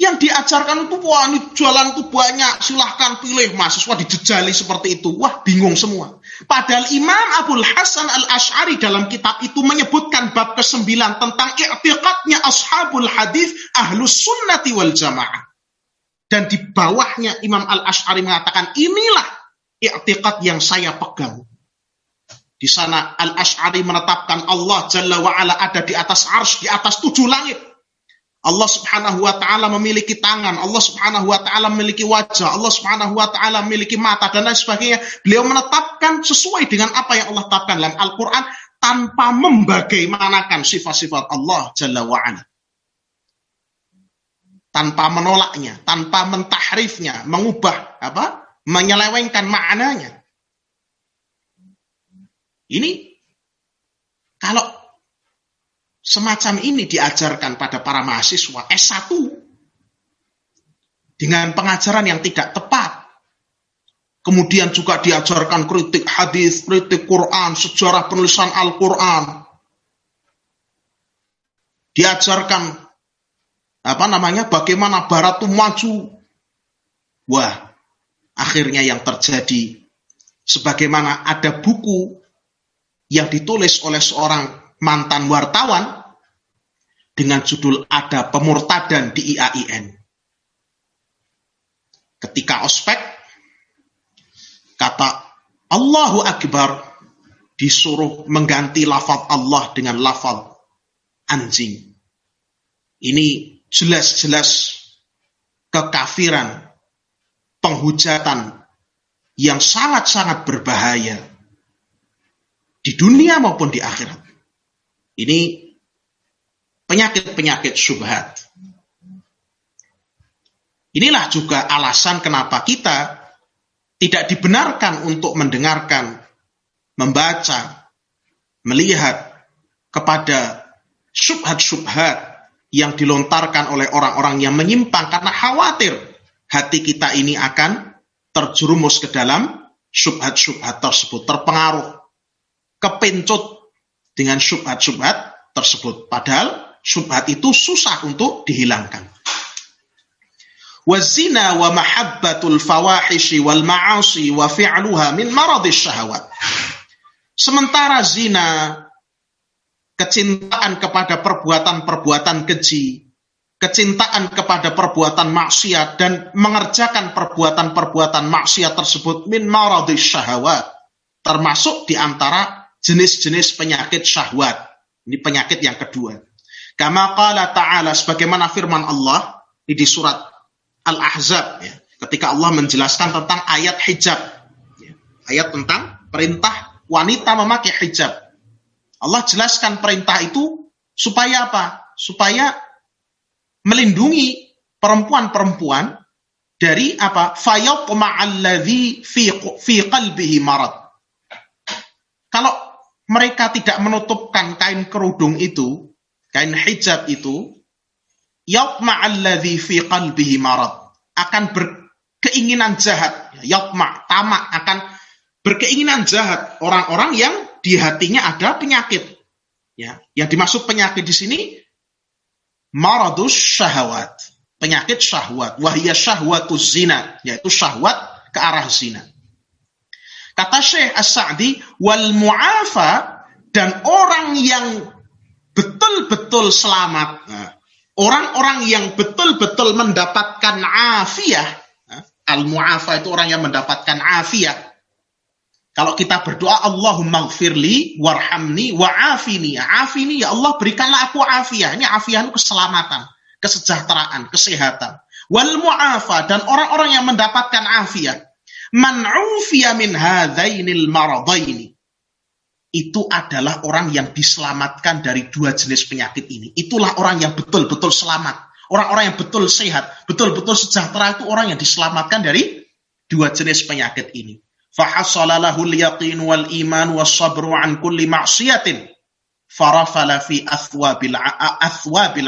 yang diajarkan itu, wah ini jualan itu banyak, silahkan pilih, mahasiswa dijejali seperti itu. Wah, bingung semua. Padahal Imam Abul Hasan Al-Asy'ari dalam kitab itu menyebutkan bab ke-9 tentang i'tiqadnya ashabul hadis ahlus sunnati wal jamaah. Dan di bawahnya Imam Al-Asy'ari mengatakan, inilah i'tiqad yang saya pegang. Di sana Al-Asy'ari menetapkan Allah Jalla wa'ala ada di atas arsy, di atas 7 langit. Allah subhanahu wa ta'ala memiliki tangan, Allah subhanahu wa ta'ala memiliki wajah, Allah subhanahu wa ta'ala memiliki mata, dan lain sebagainya. Beliau menetapkan sesuai dengan apa yang Allah tetapkan dalam Al-Quran, tanpa membagaimanakan sifat-sifat Allah Jalla wa'ala. Tanpa menolaknya, tanpa mentahrifnya, mengubah, menyelewengkan maknanya. Ini, kalau semacam ini diajarkan pada para mahasiswa S1 dengan pengajaran yang tidak tepat, Kemudian juga diajarkan kritik hadis, kritik Quran, sejarah penulisan Al-Quran. Diajarkan bagaimana Barat itu maju. Wah, akhirnya yang terjadi sebagaimana ada buku yang ditulis oleh seorang mantan wartawan dengan judul Ada Pemurtadan di IAIN. Ketika ospek, kata Allahu Akbar, disuruh mengganti lafaz Allah dengan lafaz anjing. Ini jelas-jelas kekafiran, penghujatan yang sangat-sangat berbahaya di dunia maupun di akhirat. Ini penyakit-penyakit syubhat. Inilah juga alasan kenapa kita tidak dibenarkan untuk mendengarkan, membaca, melihat kepada syubhat-syubhat yang dilontarkan oleh orang-orang yang menyimpang karena khawatir hati kita ini akan terjerumus ke dalam syubhat-syubhat tersebut, terpengaruh, kepencut dengan syubhat-syubhat tersebut. Padahal syubhat itu susah untuk dihilangkan. Wazina wa mahabbatul fawahishi wal ma'asi wa fi'luha min maradis syahwat. Sementara zina, kecintaan kepada perbuatan-perbuatan keji, kecintaan kepada perbuatan maksiat dan mengerjakan perbuatan-perbuatan maksiat tersebut min maradis syahwat, termasuk di antara jenis-jenis penyakit syahwat. Ini penyakit yang kedua. Kama qala ta'ala, sebagaimana firman Allah di surat Al-Ahzab, ya, ketika Allah menjelaskan tentang ayat hijab, ya, ayat tentang perintah wanita memakai hijab. Allah jelaskan perintah itu supaya apa? Supaya melindungi perempuan-perempuan dari apa? Fayatma'alladzi fi qalbihi marad. Kalau mereka tidak menutupkan kain kerudung itu, kain hijab itu, yatma'alladzi fi qalbihi marad, akan berkeinginan jahat. Tamak, akan berkeinginan jahat orang-orang yang di hatinya ada penyakit. Ya, yang dimaksud penyakit di sini maradus syahwat, penyakit syahwat, wahiyya syahwatuz zina, yaitu syahwat ke arah zina. Kata Syekh As-Sa'di, wal mu'afa, dan orang yang betul-betul selamat. Nah, orang-orang yang betul-betul mendapatkan afiyah, al-mu'afa itu orang yang mendapatkan afiyah. Kalau kita berdoa, Allahumma gfirli warhamni wa'afini. Afini, ya Allah berikanlah aku afiyah. Ini afiyah itu keselamatan, kesejahteraan, kesehatan. Wal mu'afa, dan orang-orang yang mendapatkan afiyah. Man ufiya min hadzainil maradaini. Itu adalah orang yang diselamatkan dari dua jenis penyakit ini. Itulah orang yang betul-betul selamat. Orang-orang yang betul sehat, betul-betul sejahtera, itu orang yang diselamatkan dari dua jenis penyakit ini. Fahassala lahul yaqin wal iman was sabru an kulli ma'siyatin farafala fi athwabil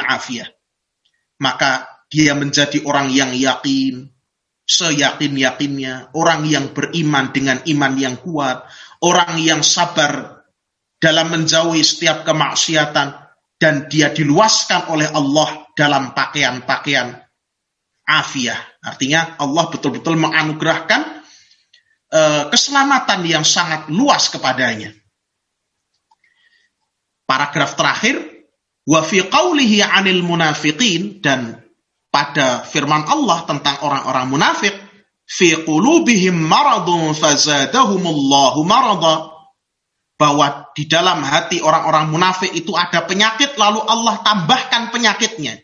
afiyah. Maka dia menjadi orang yang yakin, seyakin-yakinnya, orang yang beriman dengan iman yang kuat, orang yang sabar dalam menjauhi setiap kemaksiatan, dan dia diluaskan oleh Allah dalam pakaian-pakaian afiyah. Artinya Allah betul-betul menganugerahkan keselamatan yang sangat luas kepadanya. Paragraf terakhir, wa fi qawlihi 'anil munafiqin, dan pada firman Allah tentang orang-orang munafik, fi qulubihim maradun fazadahumullahu marada, bahwa di dalam hati orang-orang munafik itu ada penyakit, lalu Allah tambahkan penyakitnya.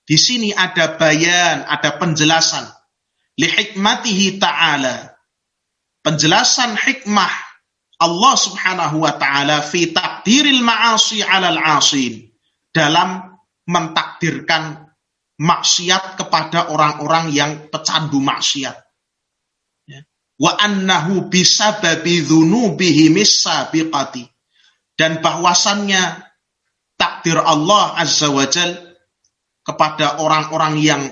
Di sini ada bayan, ada penjelasan li hikmatihi ta'ala, penjelasan hikmah Allah subhanahu wa ta'ala fi takdiril ma'asi 'alal 'asin, dalam mentakdirkan maksiat kepada orang-orang yang pecandu maksiat. Wa annahu bisababi dzunubihim as-sabiqati, dan bahwasannya takdir Allah azza wajal kepada orang-orang yang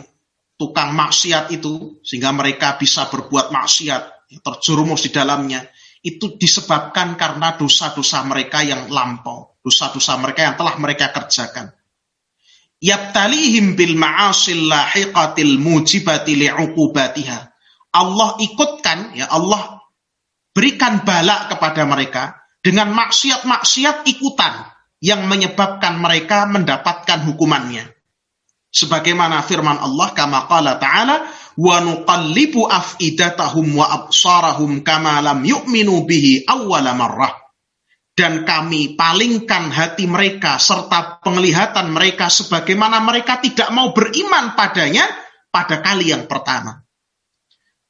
tukang maksiat itu, sehingga mereka bisa berbuat maksiat terjerumus di dalamnya, itu disebabkan karena dosa-dosa mereka yang lampau, dosa-dosa mereka yang telah mereka kerjakan. Yabtalihim bil ma'asil lahiqatil mujibati li'uqubatiha. Allah ikutkan, ya Allah berikan bala kepada mereka dengan maksiat-maksiat ikutan yang menyebabkan mereka mendapatkan hukumannya. Sebagaimana firman Allah, kama qala ta'ala, wa nuqallibu af'idatahum wa absarahum kama lam yu'minu bihi awwala marrah. Dan kami palingkan hati mereka serta penglihatan mereka sebagaimana mereka tidak mau beriman padanya pada kali yang pertama.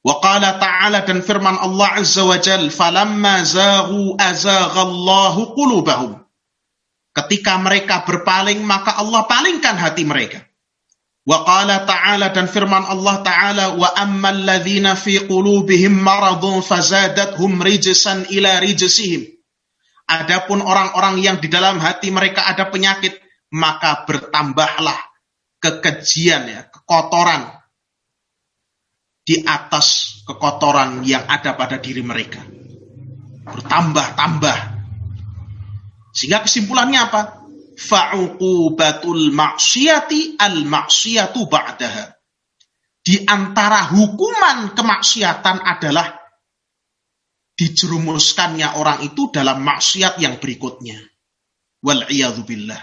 Wa qala ta'ala, dan firman Allah azza wa jal, falamma zaghu azaghallahu qulubahum. Ketika mereka berpaling, maka Allah palingkan hati mereka. Wa qala ta'ala, dan firman Allah ta'ala, wa ammal ladzina fi qulubihim maradun fazadathum rijsan ila rijsihim. Adapun orang-orang yang di dalam hati mereka ada penyakit, maka bertambahlah kekejian, ya, kekotoran di atas kekotoran yang ada pada diri mereka. Bertambah-tambah. Sehingga kesimpulannya apa? Fa'uqubatul ma'siyati al-ma'siyatu ba'daha. Di antara hukuman kemaksiatan adalah dijerumuskannya orang itu dalam maksiat yang berikutnya. Wal'iyadzubillah.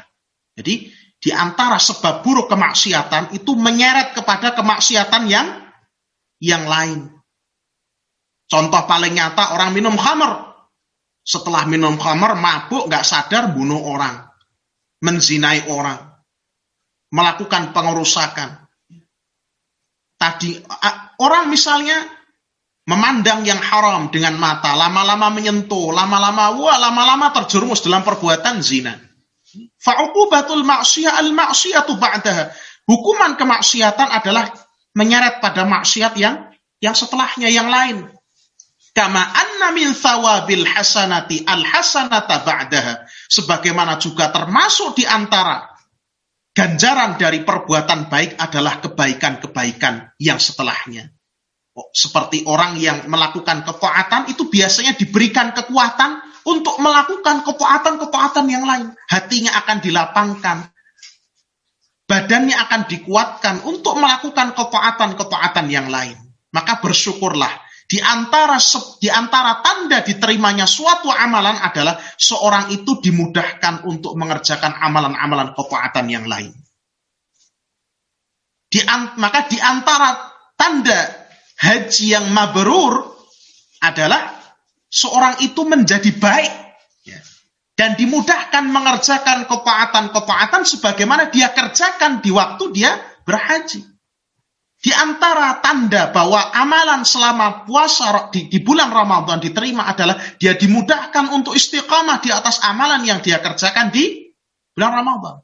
Jadi, di antara sebab buruk kemaksiatan itu menyeret kepada kemaksiatan yang lain. Contoh paling nyata, orang minum khamr. Setelah minum khamr, mabuk, gak sadar, bunuh orang. Menzinai orang. Melakukan pengerusakan. Tadi, orang misalnya memandang yang haram dengan mata, lama-lama menyentuh, lama-lama terjerumus dalam perbuatan zina. Fa'uqubatul ma'siyah al-ma'siyatu ba'daha. Hukuman kemaksiatan adalah menyeret pada maksiat yang setelahnya, yang lain. Kama anna min thawabil hasanati al-hasanata ba'daha. Sebagaimana juga termasuk di antara ganjaran dari perbuatan baik adalah kebaikan-kebaikan yang setelahnya. Seperti orang yang melakukan ketaatan itu biasanya diberikan kekuatan untuk melakukan ketaatan-ketaatan yang lain. Hatinya akan dilapangkan, badannya akan dikuatkan untuk melakukan ketaatan-ketaatan yang lain. Maka bersyukurlah, di antara tanda diterimanya suatu amalan adalah seorang itu dimudahkan untuk mengerjakan amalan-amalan ketaatan yang lain. Maka di antara tanda haji yang mabrur adalah seorang itu menjadi baik, ya, dan dimudahkan mengerjakan ketaatan-ketaatan sebagaimana dia kerjakan di waktu dia berhaji. Di antara tanda bahwa amalan selama puasa di bulan Ramadan diterima adalah dia dimudahkan untuk istiqamah di atas amalan yang dia kerjakan di bulan Ramadan.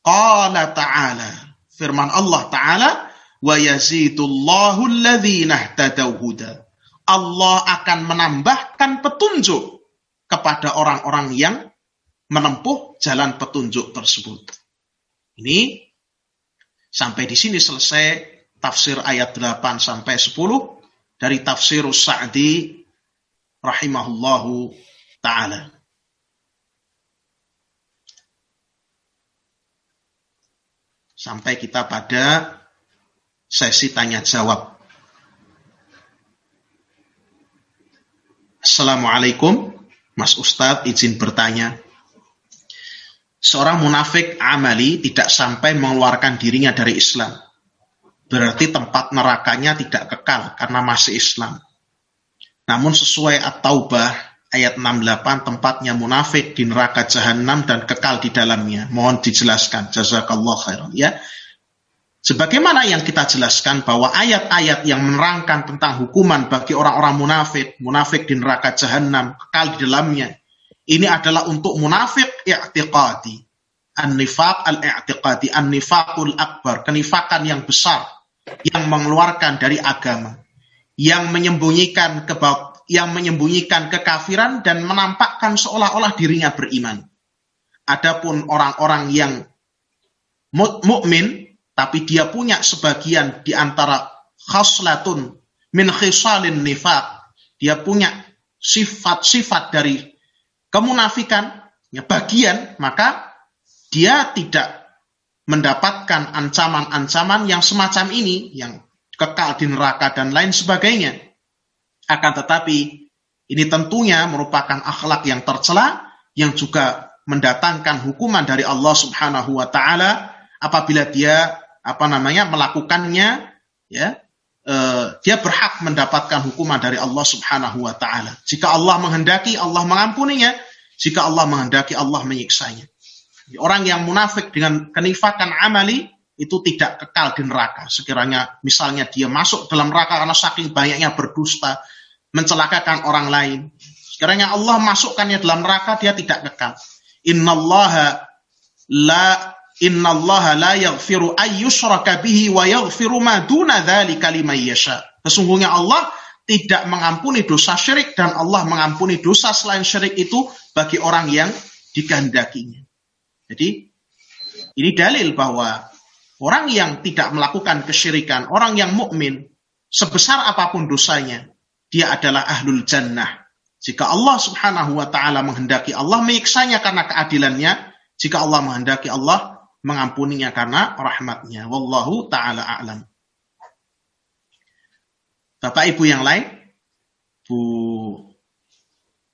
Qala ta'ala, firman Allah Ta'ala, wa yazidullahu alladhina ihtadaw huda. Allah akan menambahkan petunjuk kepada orang-orang yang menempuh jalan petunjuk tersebut. Ini sampai di sini selesai tafsir ayat 8 sampai 10 dari tafsir Sa'di rahimahullahu ta'ala. Sampai kita pada sesi tanya jawab. Assalamualaikum, Mas Ustadz, izin bertanya. Seorang munafik amali tidak sampai mengeluarkan dirinya dari Islam. Berarti tempat nerakanya tidak kekal karena masih Islam. Namun sesuai At-Taubah ayat 68, tempatnya munafik di neraka Jahannam dan kekal di dalamnya. Mohon dijelaskan. Jazakallah khairan. Ya. Sebagaimana yang kita jelaskan bahwa ayat-ayat yang menerangkan tentang hukuman bagi orang-orang munafik di neraka Jahannam, kekal di dalamnya, ini adalah untuk munafik i'tiqadi. An-nifaq al-i'tiqadi, an-nifaqul akbar, kenifakan yang besar, yang mengeluarkan dari agama, yang menyembunyikan kekafiran dan menampakkan seolah-olah dirinya beriman. Adapun orang-orang yang mukmin, tapi dia punya sebagian di antara khaslatun min khisalin nifaq, dia punya sifat-sifat dari kemunafikan, ya, bagian, maka dia tidak mendapatkan ancaman-ancaman yang semacam ini, yang kekal di neraka dan lain sebagainya. Akan tetapi ini tentunya merupakan akhlak yang tercela, yang juga mendatangkan hukuman dari Allah Subhanahu wa taala apabila dia melakukannya, ya. Dia berhak mendapatkan hukuman dari Allah Subhanahu wa taala. Jika Allah menghendaki, Allah mengampuninya. Jika Allah menghendaki, Allah menyiksanya. Orang yang munafik dengan kenifakan amali itu tidak kekal di neraka. Sekiranya misalnya dia masuk dalam neraka karena saking banyaknya berdusta, mencelakakan orang lain. Sekiranya Allah masukkannya dalam neraka, dia tidak kekal. Innallaha la yaghfiru ayyushraka bihi wa yaghfiru ma duna dzalika liman yasha. Sesungguhnya Allah tidak mengampuni dosa syirik, dan Allah mengampuni dosa selain syirik itu bagi orang yang dikehendakinya. Jadi ini dalil bahwa orang yang tidak melakukan kesyirikan, orang yang mukmin, sebesar apapun dosanya, dia adalah ahlul jannah. Jika Allah Subhanahu wa taala menghendaki, Allah menyiksanya karena keadilannya. Jika Allah menghendaki, Allah mengampuninya karena rahmatnya. Wallahu ta'ala a'lam. Bapak Ibu yang lain, Bu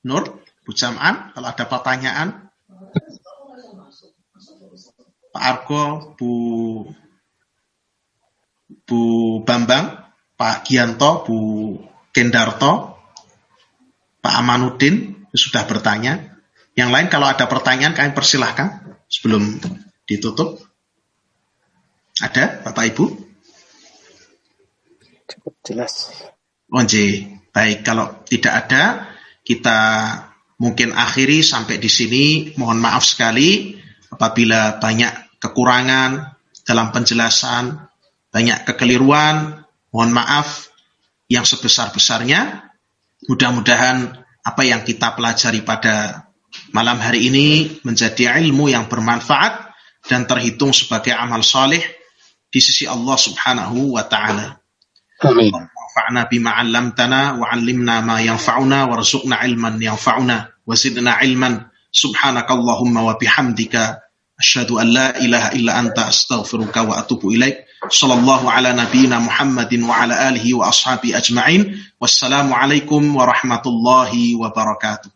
Nur, Bu Jam'an, kalau ada pertanyaan. Pak Argo, Bu Bambang, Pak Gianto, Bu Kendarto, Pak Amanuddin sudah bertanya. Yang lain kalau ada pertanyaan kami persilahkan sebelum ditutup. Ada Bapak Ibu? Cukup jelas. Baik, kalau tidak ada, kita mungkin akhiri sampai di sini. Mohon maaf sekali apabila banyak kekurangan dalam penjelasan, banyak kekeliruan. Mohon maaf yang sebesar-besarnya. Mudah-mudahan apa yang kita pelajari pada malam hari ini menjadi ilmu yang bermanfaat dan terhitung sebagai amal saleh di sisi Allah Subhanahu wa taala. Amin. Wanfa'na bima 'allamtana wa 'allimna ma yanfa'una warzuqna 'ilman yanfa'una wa zidna 'ilman. Subhanakallahumma wa bihamdika asyhadu an la ilaha illa anta astaghfiruka wa atubu ilaik. Sallallahu ala nabiyyina Muhammadin wa ala alihi wa ashabi ajma'in. Wassalamu alaikum warahmatullahi wabarakatuh.